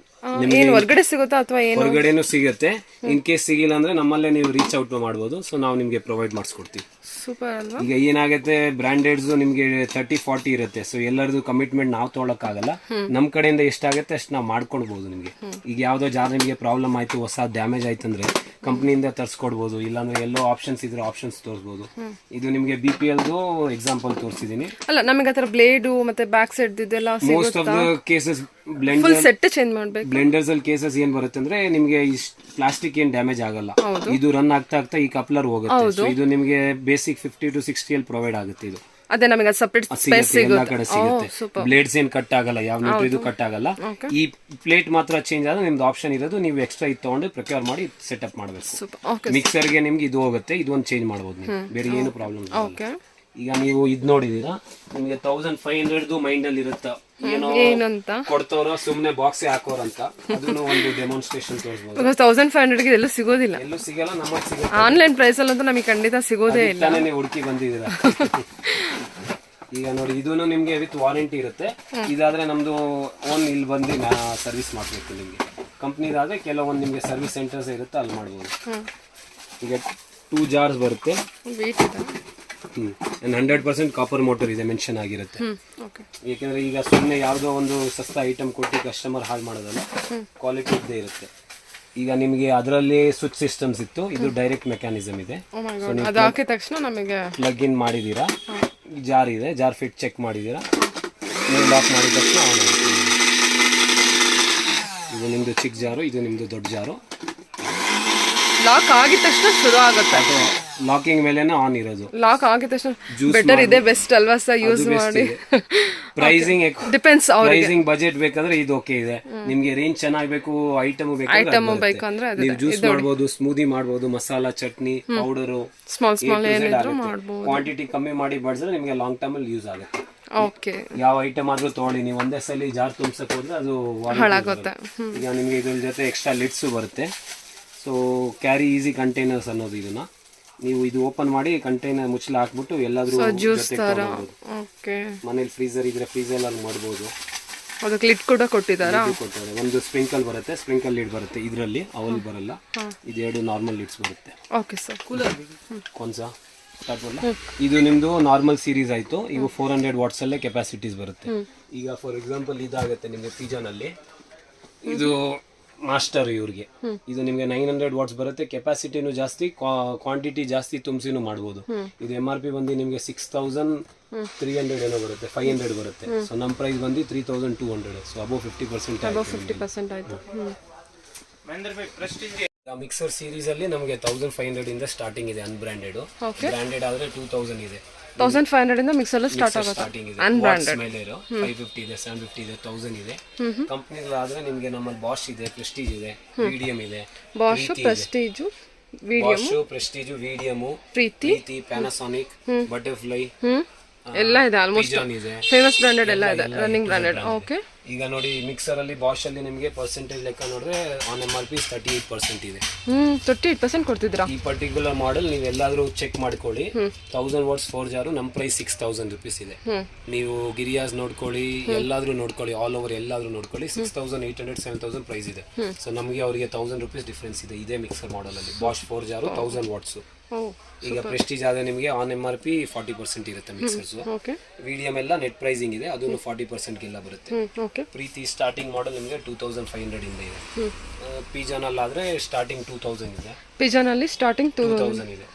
ಏನು ಹೊರಗಡೆ ಸಿಗುತ್ತಾ ಅಥವಾ ಏನು? ಹೊರಗಡೆನೂ ಸಿಗುತ್ತೆ. ಇನ್ ಕೇಸ್ ಸಿಗಿಲ್ಲ ಅಂದ್ರೆ ನಮ್ಮಲ್ಲೇ ನೀವು ರೀಚ್ ಔಟ್ ಮಾಡಬಹುದು. ಸೊ ನಾವು ನಿಮ್ಗೆ ಪ್ರೊವೈಡ್ ಮಾಡಿಸ್ಕೊಡ್ತೀವಿ. ಸೂಪರ್ ಅಲ್ವಾ? ಈಗ ಏನಾಗುತ್ತೆ, ಬ್ರಾಂಡೆಡ್ಸ್ ನಿಮ್ಗೆ 30-40 ಇರುತ್ತೆ. ಸೊ ಎಲ್ಲರದು ಕಮಿಟ್ಮೆಂಟ್ ನಾವು ತೊಗೊಳಕ್ಕಾಗಲ್ಲ. ನಮ್ ಕಡೆಯಿಂದ ಎಷ್ಟಾಗುತ್ತೆ ಅಷ್ಟು ನಾವು ಮಾಡ್ಕೊಡ್ಬಹುದು ನಿಮ್ಗೆ. ಈಗ ಯಾವ್ದೋ ಜಾರ್ ನಿಮಗೆ ಪ್ರಾಬ್ಲಮ್ ಆಯ್ತು, ಹೊಸ ಡ್ಯಾಮೇಜ್ ಆಯ್ತು ಅಂದ್ರೆ ಕಂಪ್ನಿಯಿಂದ ತರ್ಸ್ಕೊಡ್ಬೋದು. ಇಲ್ಲಾಂದ್ರೆ ಎಲ್ಲೋ ಆಪ್ಷನ್ಸ್ ಇದ್ರೆ ಆಪ್ಷನ್ಸ್ ತೋರಿಸಬಹುದು. ಇದು ನಿಮ್ಗೆ BPLದು ಎಕ್ಸಾಂಪಲ್ ತೋರಿಸಿದೀನಿ. ಅಲ್ಲ, ನಮಗೆ ಆತರ ಬ್ಲೇಡ್ ಮತ್ತೆ ಬ್ಯಾಕ್ ಸೈಡ್ ಇದೆಲ್ಲ most of the cases full set change ಮಾಡ್ಬೇಕು. ಬ್ಲೆಂಡರ್ಸ್ ಅಲ್ಲಿ ಕೇಸಸ್ ಏನ್ ಬರುತ್ತೆ ಅಂದ್ರೆ ನಿಮ್ಗೆ ಪ್ಲಾಸ್ಟಿಕ್ ಏನ್ ಡ್ಯಾಮೇಜ್ ಆಗಲ್ಲ. ಇದು ರನ್ ಆಗ್ತಾ ಆಗ್ತಾ ಈ ಕಪ್ಲರ್ ಹೋಗುತ್ತೆ. ಸೊ ಇದು ನಿಮ್ಗೆ ಬೇಸಿಕ್ 50 to 60 ಅಲ್ಲಿ ಪ್ರೊವೈಡ್ ಆಗುತ್ತೆ. ಇದು ಅದೇ ನಮಗೆ ಸೆಪರೇಟ್ ಸ್ಪೇಸ್ ಎಲ್ಲಾ ಕಡೆ ಸಿಗುತ್ತೆ. ಬ್ಲೇಡ್ಸ್ ಏನ್ ಕಟ್ ಆಗಲ್ಲ, ಯಾವ ನ್ಯೂಟ್ರಿ ಇದು ಕಟ್ ಆಗಲ್ಲ. ಈ ಪ್ಲೇಟ್ ಮಾತ್ರ ಚೇಂಜ್ ಆದ್ರೆ ನಿಮ್ದು ಆಪ್ಷನ್ ಇರೋದು, ನೀವು ಎಕ್ಸ್ಟ್ರಾ ಇದು ತಗೊಂಡು ಪ್ರೊಕ್ಯೂರ್ ಮಾಡಿ ಸೆಟಪ್ ಮಾಡಬೇಕು. ಮಿಕ್ಸರ್ ಗೆ ನಿಮ್ಗೆ ಇದು ಹೋಗುತ್ತೆ, ಇದು ಒಂದು ಚೇಂಜ್ ಮಾಡಬಹುದು ನೀವು, ಬೇರೆ ಏನು ಪ್ರಾಬ್ಲಮ್ ಇಲ್ಲ. ಈಗ ನೀವು ಇದ್ ನೋಡಿದೀರಾ, ನಿಮ್ಗೆ 1500 ಮೈಂಡ್ ಅಲ್ಲಿ ಇರುತ್ತ, ಏನೋ ಏನಂತ ಕೊಡ್ತವ್ರ ಸುಮ್ನೆ ಬಾಕ್ಸ್ ಹಾಕೋರಂತ, ಅದನ್ನು ಒಂದು ಡೆಮಾನ್ಸ್ಟ್ರೇಷನ್ ತೋರಿಸಬಹುದು. 1500 ಎಲ್ಲೂ ಸಿಗೋದಿಲ್ಲ, ಎಲ್ಲೂ ಸಿಗಲ್ಲ, ನಮ್ಮಲ್ಲಿ ಸಿಗುತ್ತೆ. ಆನ್ಲೈನ್ ಪ್ರೈಸ್ ಅಲ್ಲಂತೂ ನಮಗೆ ಖಂಡಿತ ಸಿಗೋದೇ ಇಲ್ಲ. ನೀವು ಹುಡುಕಿ ಬಂದಿದ್ದೀರಾ. ಈಗ ನೋಡಿ, ಇದನ್ನು ನಿಮ್ಗೆ ವಿತ್ ವಾರಂಟಿ ಇರುತ್ತೆ. ಇದಾದ್ರೆ ನಮ್ದು ಓನ್ ಇಲ್ಲಿ ಬಂದು ಸರ್ವಿಸ್ ಮಾಡ್ಬೇಕು. ನಿಮ್ಗೆ ಕಂಪ್ನಿದಾದ್ರೆ ಕೆಲವೊಂದು ನಿಮ್ಗೆ ಸರ್ವಿಸ್ ಸೆಂಟರ್ಸ್ ಇರುತ್ತೆ, ಅಲ್ಲಿ ಮಾಡ್ಬೋದು. ಈಗ 2 ಜಾರ್ಸ್ ಬರುತ್ತೆ. 100% ಕಾಪರ್ ಮೋಟರ್ ಇದೆ, ಮೆನ್ಷನ್ ಆಗಿರುತ್ತೆ. ಯಾಕೆಂದ್ರೆ ಈಗ ಸುಮ್ಮನೆ ಯಾವುದೋ ಒಂದು ಸಸ್ತಾ ಐಟಮ್ ಕೊಟ್ಟು ಕಸ್ಟಮರ್ ಹಾಳು ಮಾಡೋದಲ್ಲ, ಕ್ವಾಲಿಟಿ ಇದ್ದೇ ಇರುತ್ತೆ. ಈಗ ನಿಮಗೆ ಅದರಲ್ಲಿ ಸ್ವಿಚ್ ಸಿಸ್ಟಮ್ಸ್ ಇತ್ತು, ಇದು ಡೈರೆಕ್ಟ್ ಮೆಕ್ಯಾನಿಸಮ್ ಇದೆ. ಅದು ಹಾಕಿದ ತಕ್ಷಣ ನಮಗೆ ಪ್ಲಗ್ ಇನ್ ಮಾಡಿದೀರಾ, ಜಾರ್ ಇದೆ, ಜಾರ್ ಫಿಟ್ ಚೆಕ್ ಮಾಡಿದೀರಾ, ನೀವು ಲಾಕ್ ಮಾಡಿದ ತಕ್ಷಣ ಆನ್ ಆಗುತ್ತೆ. ಇದು ನಿಮ್ದು ಚಿಕ್ಕ ಜಾರು, ಇದು ನಿಮ್ದು ದೊಡ್ಡ ಜಾರು. ಲಾಕ್ ಆಗಿದ ತಕ್ಷಣ ಶುರು ಆಗುತ್ತೆ. ಲಾಕಿಂಗ್ ಮೇಲೆನೇ ಆನ್ ಇರೋದು. ಲಾಕ್ ಆಗಿದ ತಕ್ಷಣ ಬೆಟರ್ ಇದೆ, ಬೆಸ್ಟ್ ಅಲ್ವಾ ಸರ್ ಯೂಸ್ ಮಾಡಿ. ಪ್ರೈಸಿಂಗ್ ಡಿಪೆಂಡ್ಸ್, ಪ್ರೈಸಿಂಗ್ ಬಜೆಟ್ ಬೇಕಾದ್ರೆ ಇದು ಓಕೆ ಇದೆ. ನಿಮ್ಗೆ ರೇಂಜ್ ಚೆನ್ನಾಗಿ ಬೇಕು, ಐಟಮ್ ಬೇಕಂದ್ರೆ ನೀವು ಜ್ಯೂಸ್ ಮಾಡ್ಬೋದು, ಸ್ಮೂದಿ ಮಾಡ್ಬೋದು, ಮಸಾಲಾ ಚಟ್ನಿ ಪೌಡರು, ಸ್ಮಾಲ್ ಏನಿದ್ರು ಮಾಡ್ಬೋದು. ಕ್ವಾಂಟಿಟಿ ಕಮ್ಮಿ ಮಾಡಿ ಬಡ್ಸಿದ್ರೆ ನಿಮ್ಗೆ ಲಾಂಗ್ ಟರ್ಮ್ ಅಲ್ಲಿ ಯೂಸ್ ಆಗುತ್ತೆ. ಓಕೆ, ಯಾವ ಐಟಮ್ ಆದ್ರೂ ತಗೊಳ್ಳಿ, ನೀವು ಒಂದೇ ಸಲ ಜಾರ್ ತುಂಬಿಸಕ್ ಹೋದ್ರೆ ಅದು ಹಾಳಾಗುತ್ತೆ. ಈಗ ನಿಮ್ಗೆ ಇದ್ರ ಜೊತೆ ಎಕ್ಸ್ಟ್ರಾ ಲಿಡ್ಸ್ ಬರುತ್ತೆ. ಸೊ ಕ್ಯಾರಿ ಈಸಿ ಕಂಟೈನರ್ಸ್ ಅನ್ನೋದು. ಇದನ್ನ ನೀವು ಇದು ಓಪನ್ ಮಾಡಿ ಕಂಟೈನರ್ ಮುಚ್ಚಲ ಹಾಕ್ಬಿಟ್ಟು ಎಲ್ಲಾದ್ರೂ ಮನೇಲಿ ಫ್ರೀಸರ್ ಇದ್ರೆ ಫ್ರೀಸರ್ ಅಲ್ಲಿ ಮಾಡ್ಬೋದು. ಅದಕ್ಕೆ ಲಿಡ್ ಕೂಡ ಕೊಟ್ಟಿದ್ದಾರಾ? ಒಂದು ಸ್ಪ್ರಿಂಕಲ್ ಬರುತ್ತೆ, ಸ್ಪ್ರಿಂಕಲ್ ಲಿಡ್ ಬರುತ್ತೆ, ಇದರಲ್ಲಿ ಅವಲ್ ಬರಲ್ಲ. ಇದೆರಡು ನಾರ್ಮಲ್ ಲಿಡ್ಸ್ ಬರುತ್ತೆ. Okay sir. ಕೊಂಚ ಸ್ಟಾರ್ಟ್ ಮಾಡಲ್ಲ. ಇದು ನಿಮ್ದು ನಾರ್ಮಲ್ ಸೀರೀಸ್ ಆಯ್ತು. ಈಗ 400 ವಾಟ್ಸ್ ಅಲ್ಲೇ ಕೆಪಾಸಿಟೀಸ್ ಬರುತ್ತೆ. ಈಗ ಫಾರ್ ಎಕ್ಸಾಂಪಲ್ ಇದಾಗುತ್ತೆ ನಿಮ್ಗೆ ಪಿಜಾನಲ್ಲಿ, ಇದು ಮಾಸ್ಟರ್ ಇವ್ರಿಗೆ. ಇದು ನಿಮ್ಗೆ 900 ವಾಟ್ಸ್ ಬರುತ್ತೆ, ಕೆಪಾಸಿಟಿನೂ ಜಾಸ್ತಿ, ಕ್ವಾಂಟಿಟಿ ಜಾಸ್ತಿ ತುಂಬಿಸಿನೂ ಮಾಡ್ಬೋದು. ಇದು MRP ಬಂದು ನಿಮ್ಗೆ 6300 ಏನೋ ಬರುತ್ತೆ, 500 ಬರುತ್ತೆ. ಸೊ ನಮ್ಮ ಪ್ರೈಸ್ ಬಂದು 3200. ಸೊ ಅಬೌವ್ 50% ಆಯ್ತು. ಮಿಕ್ಸರ್ ಸೀರೀಸ್ ಅಲ್ಲಿ ನಮಗೆ 1500 ಇಂದ ಸ್ಟಾರ್ಟಿಂಗ್ ಇದೆ ಅನ್ಬ್ರಾಂಡೆಡ್. ಬ್ರಾಂಡೆಡ್ ಆದ್ರೆ 2000 ಇದೆ. 1500 ಇಂದ ಮಿಕ್ಸರ್ ಸ್ಟಾರ್ಟ್ ಆಗುತ್ತೆ. ಅನ್ಬ್ರಾಂಡೆಡ್ ಮೇಲೆ 550 ಇದೆ, 750 ಇದೆ, 1000 ಇದೆ. ಕಂಪನಿಗಳಾದ್ರೆ ನಿಮಗೆ ನಮ್ಮಲ್ಲಿ ಬಾಷ್ ಇದೆ, ಪ್ರೆಸ್ಟೀಜ್ ಇದೆ, ವಿಡಿಯಂ ಇದೆ. ಬಾಷ್, ಪ್ರೆಸ್ಟೀಜ್, ವಿಡಿಯಂ, ಪ್ರೀತಿ, ಪ್ಯಾನಾಸೋನಿಕ್, ಬಟರ್ಫ್ಲೈ ಎಲ್ಲ ಇದೆ. ಆಲ್ಮೋಸ್ಟ್ ಫೇಮಸ್ ಬ್ರಾಂಡೆಡ್ ಎಲ್ಲ ಇದೆ, ರನ್ನಿಂಗ್ ಬ್ರಾಂಡೆಡ್. ಓಕೆ, ಈಗ ನೋಡಿ ಮಿಕ್ಸರ್ ಅಲ್ಲಿ ಬಾಷ್ ಅಲ್ಲಿ ನಿಮಗೆ ಪರ್ಸೆಂಟೇಜ್ ಲೆಕ್ಕ ನೋಡಿದ್ರೆ ಆನ್ MRP 38% ಇದೆ. 38% ಕೊಡ್ತಿದ್ರಾ? ಈ ಪರ್ಟಿಕ್ಯುಲರ್ ಮಾಡೆಲ್ ನೀವು ಎಲ್ಲಾದ್ರೂ ಚೆಕ್ ಮಾಡ್ಕೊಳ್ಳಿ. 1000 ವಾಟ್ಸ್ 4 ಜಾರು ನಮ್ಮ ಪ್ರೈಸ್ 6000 ರೂಪೀಸ್ ಇದೆ. ನೀವು ಗಿರಿಯಾಸ್ ನೋಡ್ಕೊಳ್ಳಿ, ಎಲ್ಲಾದ್ರೂ ನೋಡ್ಕೊಳ್ಳಿ, ಆಲ್ ಓವರ್ ಎಲ್ಲಾದ್ರೂ ನೋಡ್ಕೊಳ್ಳಿ, 6800 7000 ಪ್ರೈಸ್ ಇದೆ. ಸೊ ನಮಗೆ ಅವರಿಗೆ 1000 ರೂಪೀಸ್ ಡಿಫ್ರೆನ್ಸ್ ಇದೆ ಇದೇ ಮಿಕ್ಸರ್ ಮಾಡೆಲ್ ಅಲ್ಲಿ. ಬಾಷ್ 4 ಜಾರು 1000 ವಾಟ್ಸ್. ಈಗ ಪ್ರೆಸ್ಟೀಜ್ ಆದ್ರೆ ನಿಮಗೆ ಆನ್ MRP 40% ಇರುತ್ತೆ ಮಿಕ್ಸರ್ಸ್. ವಿಡಿಯಂ ಎಲ್ಲ ನೆಟ್ ಪ್ರೈಸಿಂಗ್ ಇದೆ, ಅದನ್ನು 40% ಗೆಲ್ಲ ಬರುತ್ತೆ. ಪ್ರೀತಿ ಸ್ಟಾರ್ಟಿಂಗ್ ಮಾಡೆಲ್ ನಿಮಗೆ 2500 ಇಂದ ಇದೆ. ಪಿಜಾನ್ ಅಲ್ಲಾದ್ರೆ ಸ್ಟಾರ್ಟಿಂಗ್ 2000 ಇದೆ. ಪಿಜಾನ್ ಅಲ್ಲಿ ಸ್ಟಾರ್ಟಿಂಗ್ 2000 ಇದೆ.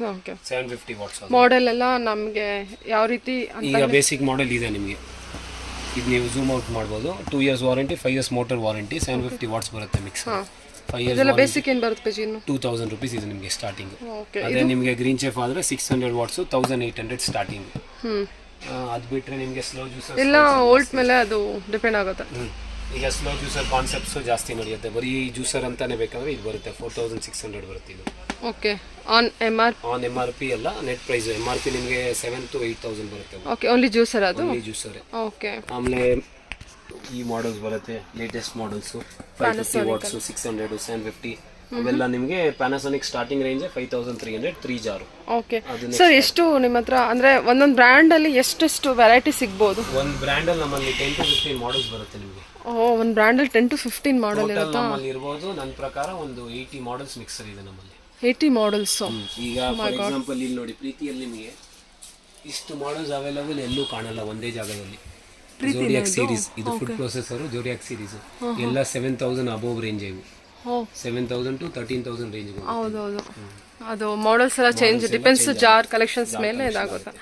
750 ವಾಟ್ಸ್ ಮಾಡೆಲ್ ಎಲ್ಲ ನಮಗೆ ಯಾವ ರೀತಿ? ಈಗ ಬೇಸಿಕ್ ಮಾಡೆಲ್ ಇದೆ ನಿಮಗೆ, ಇದು ನೀವು ಝೂಮ್ ಔಟ್ ಮಾಡ್ಬೋದು. 2 years warranty, 5 years motor warranty, 750 what's ಬರುತ್ತೆ ಮಿಕ್ಸರ್. 5 years ಬೇಸಿಕ್ ಏನು ಬರುತ್ತೆ? 2000 ರೂಪೀಸ್ ಇದೆ ನಿಮಗೆ ಸ್ಟಾರ್ಟಿಂಗ್. ಅದೇ ನಿಮಗೆ ಗ್ರೀನ್ ಚೆಫ್ ಆದ್ರೆ 600 ವಾಟ್ಸ್ 1800 ಸ್ಟಾರ್ಟಿಂಗ್. ಅದು ಬಿಟ್ರೆ ನಿಮಗೆ ಸ್ಲೋ ಜ್ಯೂಸರ್ ಎಲ್ಲ ವೋಲ್ಟ್ ಮೇಲೆ ಅದು ಡಿಪೆಂಡ್ ಆಗುತ್ತೆ. ಈಗ ಸ್ಲೋ ಜ್ಯೂಸರ್ ಕಾನ್ಸೆಪ್ಟ್ಸ್ ಜಾಸ್ತಿ ನಡೆಯುತ್ತೆ. ಬರೀ ಜ್ಯೂಸರ್ ಅಂತಾನೆ ಬೇಕಂದ್ರೆ ಇದು ಬರುತ್ತೆ, 4600 ಬರುತ್ತೆ ಇದು. ಓಕೆ, ಆನ್ MRP ಅಲ್ಲ, ನೆಟ್ ಪ್ರೈಸ್. MRP ನಿಮಗೆ 7,000 to 8,000 ಬರುತ್ತೆ. ಓಕೆ, ಓನ್ಲಿ ಜ್ಯೂಸರ್ ಅದು? Only juicer. ಓಕೆ. ಆಮೇಲೆ ಈ ಮಾಡೆಲ್ಸ್ ಬರುತ್ತೆ, ಲೇಟೆಸ್ಟ್ ಮಾಡೆಲ್ಸ್ 550 ವಾಟ್ಸ್, 600, 750 ಅವೆಲ್ಲ ನಿಮಗೆ. ಪ್ಯಾನಾಸೋನಿಕ್ ಸ್ಟಾರ್ಟಿಂಗ್ ರೇಂಜ್ 5300 3 ಜಾರು. ಓಕೆ ಸರ್, ಎಷ್ಟು ನಿಮ್ಮ ಹತ್ರ ಅಂದ್ರೆ ಒಂದೊಂದು ಬ್ರ್ಯಾಂಡ್ ಅಲ್ಲಿ ಎಷ್ಟೆಷ್ಟು ವೆರೈಟಿ ಸಿಗಬಹುದು? ಒಂದು ಬ್ರ್ಯಾಂಡ್ ಅಲ್ಲಿ ನಮ್ಮಲ್ಲಿ 10 to 15 ಮಾಡೆಲ್ಸ್ ಬರುತ್ತೆ ನಿಮಗೆ. ಒಂದು ಬ್ರ್ಯಾಂಡ್ ಅಲ್ಲಿ 10 to 15 ಮಾಡೆಲ್ ಇರುತ್ತೆ ನಮ್ಮಲ್ಲಿ ಇರಬಹುದು. ನನ್ನ ಪ್ರಕಾರ ಒಂದು 80 ಮಾಡೆಲ್ಸ್ ಮಿಕ್ಸರ್ ಇದೆ ನಮ್ಮಲ್ಲಿ. 80 ಮಾಡೆಲ್ಸ್. ಈಗ ಫಾರ್ ಎಕ್ಸಾಂಪಲ್ ಇಲ್ಲಿ ನೋಡಿ, ಪ್ರೀತಿಯಲ್ಲಿ ನಿಮಗೆ ಇಷ್ಟು ಮಾಡೆಲ್ಸ್ ಅವೈಲೇಬಲ್ ಎಲ್ಲೂ ಕಾಣಲ್ಲ ಒಂದೇ ಜಾಗದಲ್ಲಿ. ಜೋಡಿಯಾಕ್ ಸೀರೀಸ್, ಇದು ಫುಡ್ ಪ್ರೊಸೆಸರ್ ಜೋಡಿಯಾಕ್ ಸೀರೀಸ್ ಎಲ್ಲ 7000 ಅಬೋವ್ ರೇಂಜ್ ಇವು. 7000 to 13000 ರೇಂಜ್. ಹೌದೌದು, ಅದು ಮಾಡೆಲ್ಸ್ ಎಲ್ಲ ಚೇಂಜ್ ಡಿಪೆಂಡ್ಸ್ ಜಾರ್ ಕಲೆಕ್ಷನ್ಸ್ ಮೇಲೆ ಇದಾಗುತ್ತೆ.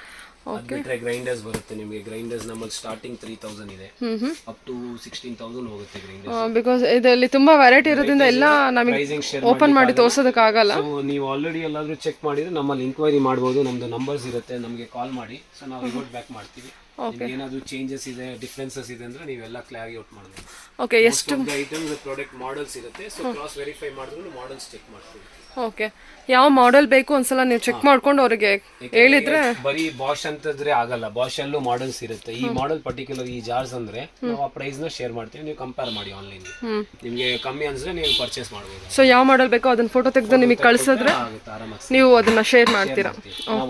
ಓಕೆ, ಗ್ರೈಂಡರ್ಸ್ ಬರುತ್ತೆ ನಿಮಗೆ. ಗ್ರೈಂಡರ್ಸ್ ನಮ್ಮಲ್ಲಿ ಸ್ಟಾರ್ಟಿಂಗ್ 3000 ಇದೆ, ಅಪ್ ಟು 16000 ಹೋಗುತ್ತೆ ಗ್ರೈಂಡರ್ಸ್. ಬಿಕಾಸ್ ಇದರಲ್ಲಿ ತುಂಬಾ ವೆರೈಟಿ ಇರೋದ್ರಿಂದ ಎಲ್ಲ ನಮಗೆ ಓಪನ್ ಮಾಡಿ ತೋರ್ಸೋದಕ್ಕಾಗಲ್ಲ. ನೀವು ಆಲ್ರೆಡಿ ಎಲ್ಲಾದ್ರೂ ಚೆಕ್ ಮಾಡಿದ್ರೆ ನಮ್ಮಲ್ಲಿ ಇನ್ಕ್ವೈರಿ ಮಾಡಬಹುದು. ನಮ್ದು ನಂಬರ್ಸ್ ಇರುತ್ತೆ, ನಮಗೆ ಕಾಲ್ ಮಾಡಿ. ಸೊ ನಾವು ರಿಪೋರ್ಟ್ ಬ್ಯಾಕ್ ಮಾಡ್ತೀವಿ. ಏನಾದ್ರು ಚೇಂಜಸ್ ಇದೆ, ಡಿಫ್ರೆನ್ಸಸ್ ಇದೆ ಅಂದ್ರೆ ನೀವೆಲ್ಲ ಕ್ಲಾರಿಫೈ ಔಟ್ ಮಾಡಬಹುದು. ಓಕೆ, ಎಷ್ಟು ಐಟಮ್ಸ್ ಪ್ರಾಡಕ್ಟ್ ಮಾಡೆಲ್ಸ್ ಇರುತ್ತೆ. ಸೊ ಕ್ರಾಸ್ ವೆರಿಫೈ ಮಾಡಿದ್ರು ಮಾಡೆಲ್ಸ್ ಚೆಕ್ ಮಾಡ್ತೀವಿ. ಓಕೆ, ಯಾವ ಮಾಡೆಲ್ ಬೇಕು ಒಂದ್ಸಲ ನೀವು ಚೆಕ್ ಮಾಡ್ಕೊಂಡು ಅವ್ರಿಗೆ ಹೇಳಿದ್ರೆ. ಬರೀ ಬಾಷ್ ಅಂತಂದ್ರೆ ಆಗಲ್ಲ, ಬಾಷ್ ಅಲ್ಲೂ ಮಾಡೆಲ್ಸ್ ಇರುತ್ತೆ. ಈ ಮಾಡೆಲ್ ಪರ್ಟಿಕ್ಯುಲರ್ ಈ ಜಾರ್ಸ್ ಅಂದ್ರೆ ನಾವು ಆ ಪ್ರೈಸ್ ನ ಶೇರ್ ಮಾಡ್ತೀವಿ, ನೀವು ಕಂಪೇರ್ ಮಾಡಿ ಆನ್ಲೈನ್. ನಿಮ್ಗೆ ಕಮ್ಮಿ ಅನ್ಸಿದ್ರೆ ನೀವು ಪರ್ಚೇಸ್ ಮಾಡಬಹುದು. ಸೊ ಯಾವ ಮಾಡೆಲ್ ಬೇಕೋ ಅದನ್ನ ಫೋಟೋ ತೆಗೆದು ನಿಮಗೆ ಕಳ್ಸಿದ್ರೆ ನೀವು ಅದನ್ನ ಶೇರ್ ಮಾಡ್ತೀರಾ.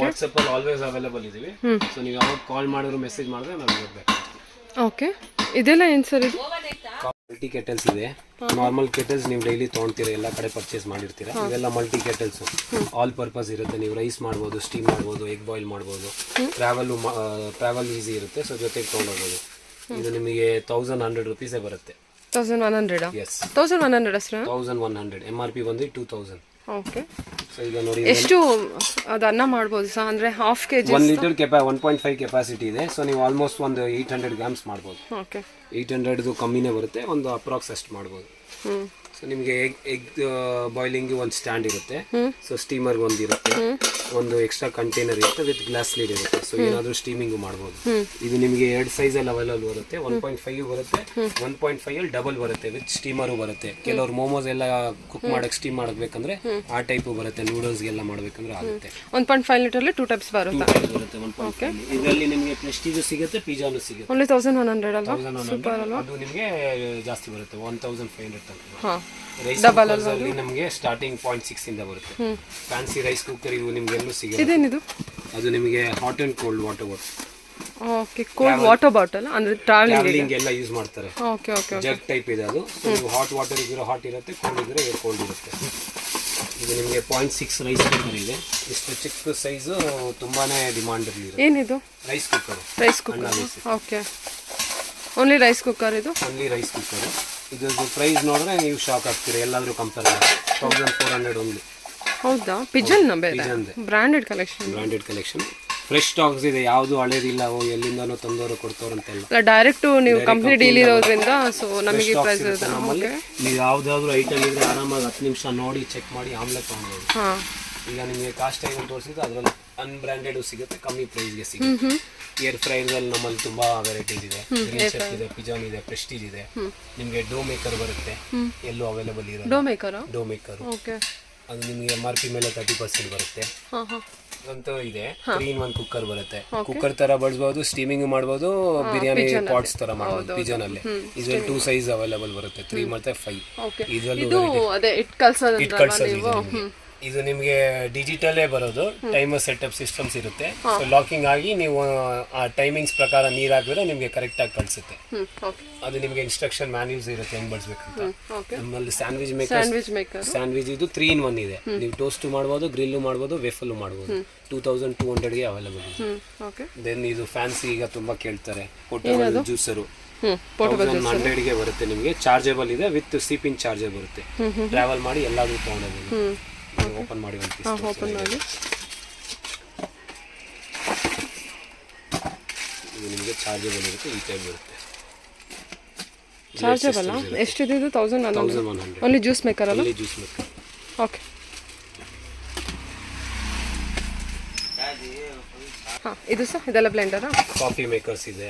ವಾಟ್ಸ್ಆಪ್ ಅಲ್ಲಿ ಆಲ್ವೇಸ್ ಅವೈಲೇಬಲ್ ಇದೀವಿ. ಸೊ ನೀವು ಯಾವಾಗ ಕಾಲ್ ಮಾಡಿದ್ರು ಮೆಸೇಜ್ ಮಾಡಿದ್ರೆ ನಾವು ಇರಬೇಕು. ಓಕೆ, ಇದೆಲ್ಲ ಏನ್ ಸರ್ ಇದು? ಮಲ್ಟಿ ಕೆಟಲ್ಸ್ ಇದೆ. ನಾರ್ಮಲ್ ಕೆಟಲ್ಸ್ ನೀವು ಡೈಲಿ ತೊಗೊಳ್ತೀರಾ, ಎಲ್ಲ ಕಡೆ ಪರ್ಚೇಸ್ ಮಾಡಿರ್ತೀರಾ. ಇವೆಲ್ಲ ಮಲ್ಟಿ ಕೆಟಲ್ಸ್ ಆಲ್ ಪರ್ಪಸ್ ಇರುತ್ತೆ. ನೀವು ರೈಸ್ ಮಾಡ್ಬೋದು, ಸ್ಟೀಮ್ ಮಾಡ್ಬೋದು, ಎಗ್ ಬಾಯ್ಲ್ ಮಾಡ್ಬೋದು. ಟ್ರಾವೆಲ್ ಈಸಿ ಇರುತ್ತೆ, ಸೊ ಜೊತೆಗೆ ತೊಗೊಂಡೋಗ್ಬೋದು. ಇದು ನಿಮಗೆ 1100 rupees ಬರುತ್ತೆ. 1100? S, 1100 sir. 1100 MRP ಬಂದು 2000. ಓಕೆ, ಸೊ ಈಗ ನೋಡಿ ಎಷ್ಟು ಅದು ಅನ್ನ ಮಾಡ್ಬೋದು ಸರ್? ಅಂದ್ರೆ ಹಾಫ್ ಕೆಜಿ 1 ಲೀಟರ್ 1.5 ಕೆಪಾಸಿಟಿ ಇದೆ. ಸೊ ನೀವು ಆಲ್ಮೋಸ್ಟ್ ಒಂದು 800 grams ಮಾಡ್ಬೋದು. ಓಕೆ, 800 ಕಮ್ಮಿನೇ ಬರುತ್ತೆ, ಒಂದು ಅಪ್ರಾಕ್ಸ್ ಅಷ್ಟು ಮಾಡ್ಬೋದು. ಸೊ ನಿಮಗೆ ಎಗ್ ಬಾಯ್ಲಿಂಗ್ ಒಂದು ಸ್ಟ್ಯಾಂಡ್ ಇರುತ್ತೆ. ಸೊ ಸ್ಟೀಮರ್ ಒಂದು ಇರುತ್ತೆ, ಒಂದು ಎಕ್ಸ್ಟ್ರಾ ಕಂಟೈನರ್ ಇರುತ್ತೆ ವಿತ್ ಗ್ಲಾಸ್ ಲೀಡ್ ಇರುತ್ತೆ. ಸೊ ಏನಾದರೂ ಸ್ಟೀಮಿಂಗ್ ಮಾಡ್ಬೋದು. ಇದು ನಿಮಗೆ 2 ಸೈಜಲ್ಲಿ ಅವೈಲೇಬಲ್ ಬರುತ್ತೆ. 1.5 ಬರುತ್ತೆ, 1.5 ಅಲ್ಲಿ ಡಬಲ್ ಬರುತ್ತೆ ವಿತ್ ಸ್ಟೀಮರು ಬರುತ್ತೆ. ಕೆಲವರು ಮೋಮೋಸ್ ಎಲ್ಲ ಕುಕ್ ಮಾಡಕ್ಕೆ ಸ್ಟೀಮ್ ಮಾಡಬೇಕಂದ್ರೆ ಆ ಟೈಪು ಬರುತ್ತೆ. ನೂಡಲ್ಸ್ಗೆಲ್ಲ ಮಾಡಬೇಕಂದ್ರೆ ಆಗುತ್ತೆ. 1.5 ಲೀಟರ್ಲಿ 2 ಟೈಪ್ಸ್ ಬರುತ್ತೆ. ಓಕೆ, ಇದರಲ್ಲಿ ನಿಮಗೆ ಪ್ರೆಸ್ಟೀಜು ಸಿಗುತ್ತೆ, ಪಿಜ್ಜಾನು ಸಿಗುತ್ತೆ. ಓನ್ಲಿ 1100 ಅಲ್ವಾ? ಸೂಪರ್ ಅಲ್ವಾ? ಅದು ನಿಮಗೆ ಜಾಸ್ತಿ ಬರುತ್ತೆ, 1500 ತನಕ. ಹಾಂ, ರೈಸ್ ಕುಕ್ಕರ್ಸ್ ಅಲ್ಲಿ ನಮಗೆ ಸ್ಟಾರ್ಟಿಂಗ್ 0.6 ಇಂದ ಬರುತ್ತೆ. ಫ್ಯಾನ್ಸಿ ರೈಸ್ ಕುಕ್ಕರ್ ಇವು ನಿಮ್ಗೆ ಎಲ್ಲೂ ಸಿಗುತ್ತೆ. ಇದೇನಿದು? ಅದು ನಿಮಗೆ hot and cold water bottle. Okay, cold water bottle ಅಂದ್ರೆ ಟ್ರಾವೆಲಿಂಗ್ ಎಲ್ಲ ಯೂಸ್ ಮಾಡ್ತಾರೆ. ಓಕೆ ಓಕೆ, ಜಗ್ ಟೈಪ್ ಇದೆ ಅದು. ನೀವು ಹಾಟ್ ವಾಟರ್ ಇದ್ರೆ ಹಾಟ್ ಇರುತ್ತೆ, ಕೋಲ್ಡ್ ಇದ್ರೆ ಕೋಲ್ಡ್ ಇರುತ್ತೆ. ಇದು ನಿಮಗೆ 0.6 ರೈಸ್ ಕುಕ್ಕರ್ ಇದೆ. ಇಷ್ಟು ಚಿಕ್ಕ ಸೈಜು ತುಂಬಾನೇ ಡಿಮಾಂಡ್ ಇರುತ್ತೆ. ಏನಿದು? Rice cooker. Rice cooker. Okay, only rice cooker ಇದು? Only rice cooker. ಇದ್ರದ್ದು ಪ್ರೈಸ್ ನೋಡಿದ್ರೆ ನೀವು ಶಾಕ್ ಆಗ್ತೀರಾ. ಎಲ್ಲಾದರೂ ಕಂಪೇರ್ ಮಾಡಿ 1400 ಓನ್ಲಿ. ಹೌದಾ? ಪಿಜನ್ ಬೇರೆ ಬ್ರಾಂಡೆಡ್ ಕಲೆಕ್ಷನ್. ಫ್ರೆಶ್ ಸ್ಟಾಕ್ಸ್ ಇದೆ, ಯಾವುದು ಹಳೇದಿಲ್ಲ. ಎಲ್ಲಿಂದನೋ ತಂದವರು ಕೊಡ್ತವ್ರಂತೆಲ್ಲ ಡೈರೆಕ್ಟ್ ನೀವು ಕಂಪ್ನಿ ಡೀಲ್ ಇರೋದ್ರಿಂದ ಸೊ ನಮಗೆ ಪ್ರೈಸ್ ಇದೆ. ನಮ್ಮಲ್ಲಿ ನೀವು ಯಾವುದಾದ್ರೂ ಐಟಮ್ ಇದ್ರೆ ಆರಾಮಾಗಿ 10 ನಿಮಿಷ ನೋಡಿ ಚೆಕ್ ಮಾಡಿ ಆಮೇಲೆ ತೊಗೊಳ್ಬೋದು. ಈಗ ನಿಮಗೆ ಕಾಸ್ಟ್ ಐಟಮ್ ತೋರಿಸಿದ್ರೆ ಅದರಲ್ಲಿ ಅನ್ಬ್ರ್ಯಾಂಡೆಡ್ ಸಿಗುತ್ತೆ, ಕಮ್ಮಿ ಪ್ರೈಸ್ಗೆ ಸಿಗುತ್ತೆ. ಏರ್ ಫ್ರೈರಲ್ಲಿ ನಮ್ಮಲ್ಲಿ ತುಂಬಾ ವೆರೈಟೀಸ್ ಇದೆ. ಗ್ರೀನ್ ಚೆಫ್ ಇದೆ, ಪಿಜಾನ್ ಇದೆ, ಪ್ರೆಸ್ಟೀಜ್ ಇದೆ. ನಿಮಗೆ ಡೋ ಮೇಕರ್ ಬರುತ್ತೆ, ಎಲ್ಲೂ ಅವೈಲೇಬಲ್ ಇರೋದು. ಡೋ ಮೇಕರ್ ಅದು ನಿಮಗೆ MRP ಮೇಲೆ 30% ಬರುತ್ತೆ. ಅಂತೂ ಇದೆ. 3-in-1 ಕುಕ್ಕರ್ ಬರುತ್ತೆ. ಕುಕ್ಕರ್ ತರ ಬಳಸಬಹುದು, ಸ್ಟೀಮಿಂಗ್ ಮಾಡಬಹುದು, ಬಿರಿಯಾನಿ ಪಾಟ್ಸ್ ತರ ಮಾಡಬಹುದು. ಪಿಜನ್ ಅಲ್ಲಿ ಇದರಲ್ಲಿ 2 ಸೈಜ್ ಅವೈಲೇಬಲ್ ಬರುತ್ತೆ, 3 ಮತ್ತೆ 5. ಇದರಲ್ಲಿ ಇದು ನಿಮಗೆ ಡಿಜಿಟಲೇ ಬರೋದು. ಟೈಮರ್ ಸೆಟಪ್ ಸಿಸ್ಟಮ್ಸ್ ಇರುತ್ತೆ. ಸೊ ಲಾಕಿಂಗ್ ಆಗಿ ನೀವು ಆ ಟೈಮಿಂಗ್ಸ್ ಪ್ರಕಾರ ನೀರು ಹಾಕಿದ್ರೆ ನಿಮಗೆ ಕರೆಕ್ಟ್ ಆಗಿ ಕಳಿಸುತ್ತೆ. ಅದು ನಿಮಗೆ ಇನ್ಸ್ಟ್ರಕ್ಷನ್ ಮ್ಯಾನ್ಯೂಲ್ಸ್ ಇರುತ್ತೆ ಹೆಂಗ್ ಬಳಸಬೇಕಂತ. ನಮ್ಮಲ್ಲಿ ಸ್ಯಾಂಡ್ವಿಚ್ ಮೇಕರ್ ಸ್ಯಾಂಡ್ವಿಚ್ ಇದು 3-in-1 ಇದೆ. ನೀವು ಟೋಸ್ಟ್ ಮಾಡಬಹುದು, ಗ್ರಿಲ್ಲು ಮಾಡಬಹುದು, ವೆಫಲ್ ಮಾಡಬಹುದು. 2200ಗೆ ಅವೈಲೇಬಲ್ ಇದೆ. ದೆನ್ ಇದು ಫ್ಯಾನ್ಸಿ ಈಗ ತುಂಬಾ ಕೇಳ್ತಾರೆ, ಪೋರ್ಟಬಲ್ ಜ್ಯೂಸರು 1100ಗೆ ಬರುತ್ತೆ. ನಿಮಗೆ ಚಾರ್ಜಬಲ್ ಇದೆ, ವಿತ್ ಸಿಪಿನ್ ಚಾರ್ಜರ್ ಬರುತ್ತೆ. ಟ್ರಾವೆಲ್ ಮಾಡಿ ಎಲ್ಲಾದ್ರೂ ತಗೊಂಡೋಗ್ಬೋದು. ಓಪನ್ ಮಾಡಿ ಓಪನ್ ಮಾಡಿ. ಇದು ನಿಮಗೆ ಚಾರ್ಜಬಲ್ ಇರುತ್ತೆ, ಈ ಟೈಪ್ ಬರುತ್ತೆ. ಚಾರ್ಜಬಲ್ ಎಷ್ಟಿದೆ ಇದು? 1100. ಓನ್ಲಿ ಜ್ಯೂಸ್ ಮೇಕರ್ ಅಲ್ಲ? Juice maker. ಓಕೆ, ಹಾಂ, ಇದು ಸರ್ ಇದೆಲ್ಲ ಬ್ಲೆಂಡರಾ? ಕಾಫಿ ಮೇಕರ್ಸ್ ಇದೆ.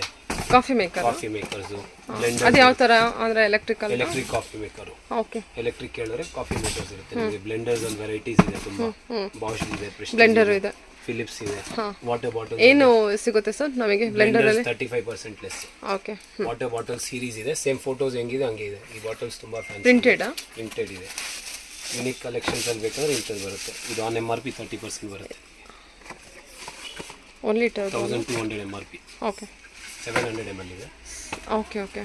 Coffee makers Blender. ಅದು ಯಾವ ತರ ಅಂದ್ರೆ electric coffee maker. Okay, electric ಹೇಳಿದ್ರೆ ಕಾಫಿ ಮೇಕರ್ಸ್ ಇರುತ್ತೆ. ನಿಮಗೆ ಬ್ಲೆಂಡರ್ಸ್ ಅಲ್ಲಿ ವೆರೈಟೀಸ್ ಇದೆ ತುಂಬಾ. ಬಾಷ್ ಇದೆ, ಬ್ಲೆಂಡರ್ ಇದೆ, ಫಿಲಿಪ್ಸ್ ಇದೆ. ವಾಟರ್ ಬಾಟಲ್ ಏನು ಸಿಗುತ್ತೆ ಸರ್ ನಮಗೆ ಬ್ಲೆಂಡರ್ ಅಲ್ಲಿ? 35% less. Okay, water bottle series ಇದೆ. ಸೇಮ್ ಫೋಟೋಸ್ ಹೆಂಗಿದೆ ಹಂಗೆ ಇದೆ. ಈ ಬಾಟಲ್ಸ್ ತುಂಬಾ ಫ್ಯಾನ್ಸಿ. ಪ್ರಿಂಟೆಡ್ ಇದೆ. ಯುನಿಕ್ ಕಲೆಕ್ಷನ್ಸ್ ಅಲ್ಲಿ ಬೇಕಾದ್ರೆ ಇಂಥದ್ದು ಬರುತ್ತೆ. ಇದು ಆನ್ MRP 30% ಬರುತ್ತೆ. Only 1200 MRP. ಓಕೆ, 700 ml ಇದೆ. ಓಕೆ ಓಕೆ,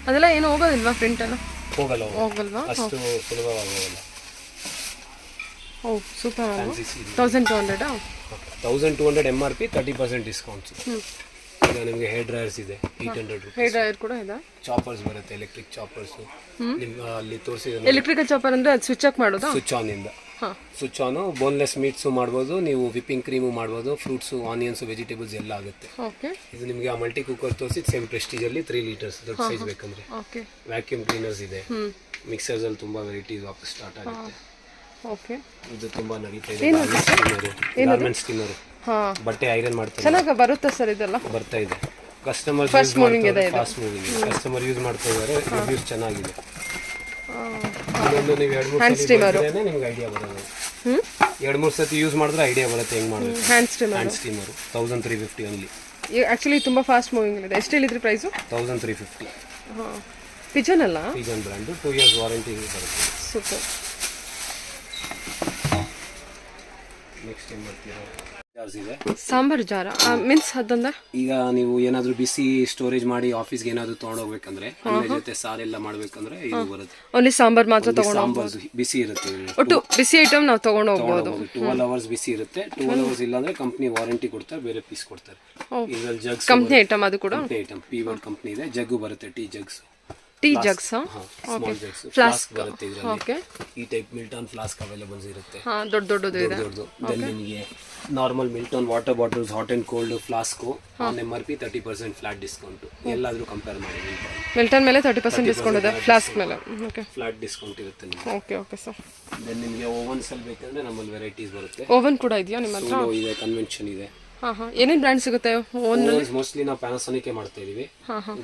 ಅದೆಲ್ಲ ಏನು ಹೋಗೋದಿಲ್ವಾ? ಪ್ರಿಂಟ್ ಎಲ್ಲ ಹೋಗಲ್ವಾ? ಅಷ್ಟು ಸುಲಭವಾಗಿ ಹೋಗಲ್ಲ. ಓ ಸೂಪರ್. 1200 1200 MRP, 30% discounts. ಈಗ ನಿಮಗೆ ಹೇರ್ ಡ್ರೈಯರ್ಸ್ ಇದೆ, 800 rupees. ಹೇರ್ ಡ್ರೈಯರ್ ಕೂಡ ಇದೆ. ಚಾಪರ್ಸ್ ಬರುತ್ತೆ, ಎಲೆಕ್ಟ್ರಿಕ್ ಚಾಪರ್ಸ್. ನಿಮ್ಗೆ ಅಲ್ಲಿ ತೋರಿಸಿದ ಎಲೆಕ್ಟ್ರಿಕಲ್ ಚಾಪರ್ ಅಂದ್ರೆ ಅದು ಸ್ವಿಚ್ ಆಫ್ ಮಾಡೋದಾ? ಸ್ವಿಚ್ ಆನ್ ಇಂದ. Switch on. ಬೋನ್ಲೆಸ್ ಮೀಟ್ಸು ಮಾಡ್ಬೋದು, ನೀವು ವಿಪ್ಪಿಂಗ್ ಕ್ರೀಮು ಮಾಡ್ಬೋದು, ಫ್ರೂಟ್ಸು, ಆನಿಯನ್ಸು, ವೆಜಿಟೇಬಲ್ಸ್ ಎಲ್ಲ ಆಗುತ್ತೆ. ಇದು ನಿಮಗೆ ಆ ಮಲ್ಟಿ ಕುಕ್ಕರ್ ತೋರಿಸಿ ಸೇಮ್ ಪ್ರೆಸ್ಟೀಜ್ ಅಲ್ಲಿ 3 ಲೀಟರ್ಸ್ ದೊಡ್ಡ ಸೈಜ್ ಬೇಕಂದ್ರೆ. ವ್ಯಾಕ್ಯೂಮ್ ಕ್ಲೀನರ್ಸ್ ಇದೆ. ಮಿಕ್ಸರ್ಸ್ ಅಲ್ಲಿ ತುಂಬಾ ವೆರೈಟೀಸ್ ವಾಪಸ್ ಸ್ಟಾರ್ಟ್ ಆಗುತ್ತೆ. ಓಕೆ, ಇದು ತುಂಬಾ ನಡೀತಾ ಇದೆ. ಗಾರ್ಮೆಂಟ್ ಸ್ಟಿಮ್ಮರ್, ಬಟ್ಟೆ ಐರನ್ ಮಾಡ್ತಾರೆ. ಚೆನ್ನಾಗಿ ಬರುತ್ತೆ ಸರ್ ಇದೆಲ್ಲ? ಬರ್ತಾ ಇದೆ. Customer fast moving customer use ಮಾಡ್ತಾ ಇದ್ದಾರೆ. ರಿವ್ಯೂಸ್ ಚೆನ್ನಾಗಿದೆ. ಇನ್ನೊಂದು ನೀವು 2-3 ಸತಿ ಮಾಡಿದ್ರೇನೆ ನಿಮ್ಗೆ ಐಡಿಯಾ ಬರೋದು. 2-3 ಸತಿ ಯೂಸ್ ಮಾಡಿದ್ರೆ ಐಡಿಯಾ ಬರುತ್ತೆ ಹೆಂಗೆ ಮಾಡಬೇಕು. Hand hand steamer 1350 only. Actually ತುಂಬ ಫಾಸ್ಟ್ ಮೂವಿಂಗ್ ಇದೆ. ಎಷ್ಟು ಹೇಳಿದ್ರಿ ಪ್ರೈಸು? 1350. ಹಾಂ, ಪಿಜನ್ ಅಲ್ಲ? ಪಿಜನ್ ಬ್ರ್ಯಾಂಡು, 2 ಇಯರ್ಸ್ ವಾರಂಟಿ ಬರುತ್ತೆ. ಸೂಪರ್. ನೆಕ್ಸ್ಟ್ ಏನು ಮಾಡ್ತೀರಾ? ಜಾರ್ಸ್ ಇದೆ, ಸಾಂಬಾರ್ ಜಾರ ಮೀನ್ಸ್ ಅದೊಂದ. ಈಗ ನೀವು ಏನಾದರೂ ಬಿಸಿ ಸ್ಟೋರೇಜ್ ಮಾಡಿ ಆಫೀಸ್ಗೆ ಏನಾದರೂ ತೊಗೊಂಡೋಗ್ಬೇಕಂದ್ರೆ ಅದ್ರ ಜೊತೆ ಸಾರೆಲ್ಲ ಮಾಡ್ಬೇಕಂದ್ರೆ ಇದು ಬರುತ್ತೆ. ಓನ್ಲಿ ಸಾಂಬಾರ್ ಮಾತ್ರ ತಗೊಂಡು ಸಾಂಬಾರ್ ಬಿಸಿ ಇರುತ್ತೆ. ಒಟ್ಟು ಬಿಸಿ ಐಟಮ್ ನಾವು ತಗೊಂಡು ಹೋಗ್ಬೋದು. 12 ಅವರ್ಸ್ ಬಿಸಿ ಇರುತ್ತೆ. 12 ಅವರ್ಸ್ ಇಲ್ಲಾಂದ್ರೆ ಕಂಪ್ನಿ ವಾರಂಟಿ ಕೊಡ್ತಾರೆ, ಬೇರೆ ಪೀಸ್ ಕೊಡ್ತಾರೆ. ಇದ್ರಲ್ಲಿ ಜಗ್ಸ್ ಕಂಪ್ನಿ ಐಟಮ್ ಅದು ಕೂಡ. ಐಟಮ್ ಪಿ-ವರ್ಡ್ ಕಂಪ್ನಿ ಇದೆ. ಜಗ್ಗು ಬರುತ್ತೆ, ಟೀ ಜಗ್ಸ್. ಟೀ ಜಗ್ಸ್, ಸ್ಮಾಲ್ ಜಗ್ಸ್, ಫ್ಲಾಸ್ಕ್ ಬರುತ್ತೆ ಇದರಲ್ಲಿ. ಓಕೆ, ಈ ಟೈಪ್ ಮಿಲ್ಟನ್ ಫ್ಲಾಸ್ಕ್ ಅವೈಲೇಬಲ್ಸ್ ಇರುತ್ತೆ. ಹಾಂ, ದೊಡ್ಡದು ಇದೆ. ದೊಡ್ಡದು. ದೆನ್ ನಿಮಗೆ normal Milton water bottles, hot and cold flask on MRP 30% flat discount. ಎಲ್ಲಾದರೂ ಕಂಪೇರ್ ಮಾಡಿ ಮಿಲ್ಟನ್ ಮೇಲೆ 30% ಡಿಸ್ಕೌಂಟ್ ಇದೆ, ಫ್ಲಾಸ್ಕ್ ಮೇಲೆ. ಓಕೆ, ಫ್ಲಾಟ್ ಡಿಸ್ಕೌಂಟ್ ಇರುತ್ತೆ ನಿಮಗೆ. Okay okay sir. ದೆನ್ ನಿಮಗೆ ಓವನ್ಸ್ ಅಲ್ಲಿ ಬೇಕಂದ್ರೆ ನಮ್ಮಲ್ಲಿ ವೆರೈಟೀಸ್ ಬರುತ್ತೆ. ಓವನ್ ಕೂಡ ಇದೆಯಾ ನಿಮ್ಮ ಹತ್ರ? ಸೋಲೋ ಇದೆ, ಕನ್ವೆನ್ಷನ್ ಇದೆ. ಹಾಂ ಹಾಂ, ಏನೇನು ಬ್ರ್ಯಾಂಡ್ ಸಿಗುತ್ತೆ ಓವನ್? ಮೋಸ್ಟ್ಲಿ ನಾವು ಪ್ಯಾನಾಸೋನಿಕ್ ಮಾಡ್ತಾ ಇದೀವಿ.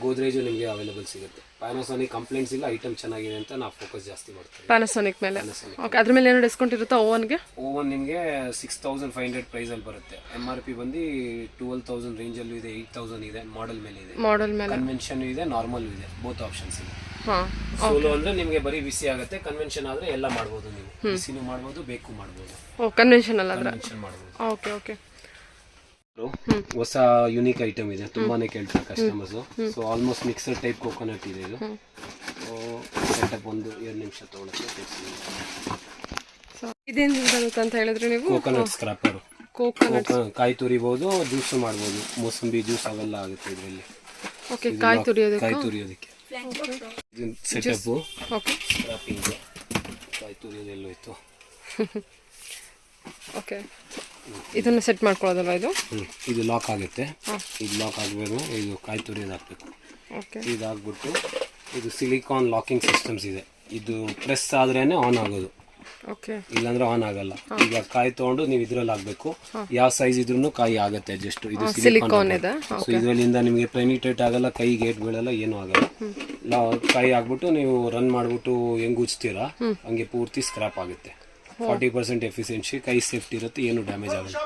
ಗೋದ್ರೇಜು ನಿಮಗೆ ಅವೈಲೇಬಲ್ ಸಿಗುತ್ತೆ. ಪ್ಯಾನಾಸೋನಿಕ್ ಕಂಪ್ಲೇಂಟ್ಸ್ ಇಲ್ಲ, ಐಟಮ್ ಚೆನ್ನಾಗಿದೆ ಅಂತ ನಾವು ಫೋಕಸ್ ಜಾಸ್ತಿ ಮಾಡ್ತೀವಿ ಪ್ಯಾನಾಸೋನಿಕ್ ಮೇಲೆ. ಓಕೆ, ಅದ್ರ ಮೇಲೆ ಏನೋ ಡಿಸ್ಕೌಂಟ್ ಇರುತ್ತಾ ಓವನ್ಗೆ? ಓವನ್ ನಿಮಗೆ 6500 ಪ್ರೈಸಲ್ಲಿ ಬರುತ್ತೆ. MRP ಬಂದು 12,000 ರೇಂಜಲ್ಲೂ ಇದೆ, 8,000 ಇದೆ. ಮಾಡೆಲ್ ಮೇಲೆ ಇದೆ, ಮಾಡೆಲ್ ಮೇಲೆ ಕನ್ವೆನ್ಷನ್ ಇದೆ, ನಾರ್ಮಲ್ ಇದೆ, ಬೋತ್ ಆಪ್ಷನ್ಸ್ ಇದೆ. ಹಾಂ, ಸೋಲೋ ಅಂದ್ರೆ ನಿಮಗೆ ಬರೀ ಬಿಸಿ ಆಗುತ್ತೆ. ಕನ್ವೆನ್ಷನ್ ಆದ್ರೆ ಎಲ್ಲ ಮಾಡ್ಬೋದು, ನೀವು ಬಿಸಿನೂ ಮಾಡ್ಬೋದು, ಬೇಕು ಮಾಡ್ಬೋದು. ಓ, ಕನ್ವೆನ್ಷನ್ ಅಲ್ಲ ಅದ್ರ? ಕನ್ವೆನ್ಷನ್ ಮಾಡ್ಬೋದು. Okay okay. ಹೊಸ ಯುನಿಕ್ ಐಟಮ್ ಇದೆ, ತುಂಬಾನೇ ಕೇಳ್ತಾರೆ customers. So almost mixer type coconut ಇದೆ ಇದು. ಸೆಟಪ್ ಒಂದು 2 ನಿಮಿಷ ತಗೊಳುತ್ತೆ. ಇದೇನು ಬರುತ್ತೆ ಅಂತ ಹೇಳಿದ್ರೆ ನೀವು? ಕೋಕೋನಟ್ ಸ್ಕ್ರಾಪರ್. ಕೋಕೋನಟ್ ಕಾಯಿ ತುರಿಬಹುದು, ಜ್ಯೂಸ್ ಮಾಡಬಹುದು, ಮೋಸಂಬಿ ಜ್ಯೂಸ್ ಅವೆಲ್ಲ ಆಗುತ್ತೆ ಇದರಲ್ಲಿ. ಓಕೆ, ಕಾಯಿ ತುರಿಯೋದಕ್ಕೆ. ಇದು ಸೆಟಪ್. ಓಕೆ, ಸ್ಕ್ರಾಪಿಂಗ್, ಕಾಯಿ ತುರಿಯೋದೆಲ್ಲ ಇತ್ತು. ಓಕೆ, ಇದನ್ನು ಸೆಟ್ ಮಾಡ್ಕೊಳ್ಳೋದಲ್ಲ ಇದು? ಇದು ಲಾಕ್ ಆಗುತ್ತೆ. ಇದು ಲಾಕ್ ಆಗಬೇಕು. ಇದು ಕಾಯಿ ತುರಿಯೋದು ಹಾಕಬೇಕು. ಓಕೆ, ಇದಾಗ್ಬಿಟ್ಟು ಇದು ಸಿಲಿಕಾನ್ ಲಾಕಿಂಗ್ ಸಿಸ್ಟಮ್ಸ್ ಇದೆ. ಇದು ಪ್ರೆಸ್ ಆದ್ರೇನೆ ಆನ್ ಆಗೋದು, ಓಕೆ, ಇಲ್ಲಾಂದ್ರೆ ಆನ್ ಆಗಲ್ಲ. ಈಗ ಕಾಯಿ ತಗೊಂಡು ನೀವು ಇದ್ರಲ್ಲಿ ಹಾಕ್ಬೇಕು. ಯಾವ ಸೈಜ್ ಇದ್ರೂ ಕಾಯಿ ಆಗುತ್ತೆ ಅಡ್ಜಸ್ಟ್. ಇದು ಸಿಲಿಕಾನ್ ಇದೆ. ಸೊ ಇದರಿಂದ ನಿಮಗೆ ಪೆನಿಟ್ರೇಟ್ ಆಗಲ್ಲ, ಕೈ ಗೇಟ್ ಬೀಳಲ್ಲ, ಏನೂ ಆಗಲ್ಲ. ಕಾಯಿ ಹಾಕ್ಬಿಟ್ಟು ನೀವು ರನ್ ಮಾಡ್ಬಿಟ್ಟು ಹೆಂಗ್ ಉಜ್ತೀರಾ ಹಂಗೆ ಪೂರ್ತಿ ಸ್ಕ್ರಾಪ್ ಆಗುತ್ತೆ. 40% ಎಫಿಷಿಯನ್ಸಿ, ಕೈ ಸೇಫ್ಟಿ ಇರುತ್ತೆ, ಏನು ಡ್ಯಾಮೇಜ್ ಆಗಲ್ಲ.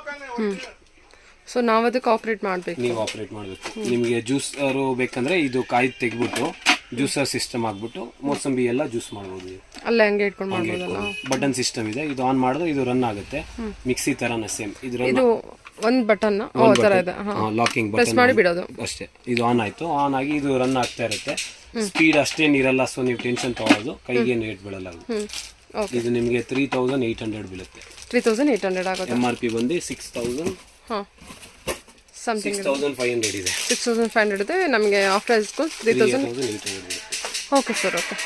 ಸೊ ನಾವು ಅದಕ್ಕೆ ಆಪರೇಟ್ ಮಾಡಬೇಕು. ನೀವು ಆಪರೇಟ್ ಮಾಡಬೇಕು. ನಿಮಗೆ ಜ್ಯೂಸರು ಬೇಕಂದ್ರೆ ಇದು ಕಾಯಿ ತೆಗ್ಬಿಟ್ಟು ಜ್ಯೂಸರ್ ಸಿಸ್ಟಮ್ ಆಗ್ಬಿಟ್ಟು ಮೋಸಂಬಿ ಎಲ್ಲ ಜ್ಯೂಸ್ ಮಾಡ್ಬೋದು. ಅಲ್ಲೇ ಹಂಗೆ ಇಟ್ಕೊಂಡು ಮಾಡ್ಬೋದಲ್ಲ? ಬಟನ್ ಸಿಸ್ಟಮ್ ಇದೆ. ಇದು ಆನ್ ಮಾಡಿದ್ರೆ ಇದು ರನ್ ಆಗುತ್ತೆ. ಮಿಕ್ಸಿ ತರನೇ ಸೇಮ್. ಇದು ಒಂದು ಬಟನ್ ತರ ಇದೆ, ಲಾಕಿಂಗ್ ಪ್ರೆಸ್ ಮಾಡಿ ಬಿಡೋದು ಅಷ್ಟೇ. ಇದು ಆನ್ ಆಯ್ತು. ಆನ್ ಆಗಿ ಇದು ರನ್ ಆಗ್ತಾ ಇರುತ್ತೆ. ಸ್ಪೀಡ್ ಅಷ್ಟೇನಿರಲ್ಲ, ಸೊ ನೀವು ಟೆನ್ಷನ್ ತಗೊಳ್ಳೋದು, ಕೈಗೆ ರೇಟ್ ಬೀಳಲ್ಲ. ಇದು ನಿಮಗೆ 3800 ಬೀಳುತ್ತೆ. 3800 ಆಗುತ್ತೆ. MRP ಬಂದು 6500 ಇದೆ. 6500 ಇದೆ. ನಮಗೆ ಆಫರ್ 3800. ಬೀಳುತ್ತೆ. Okay sir, okay.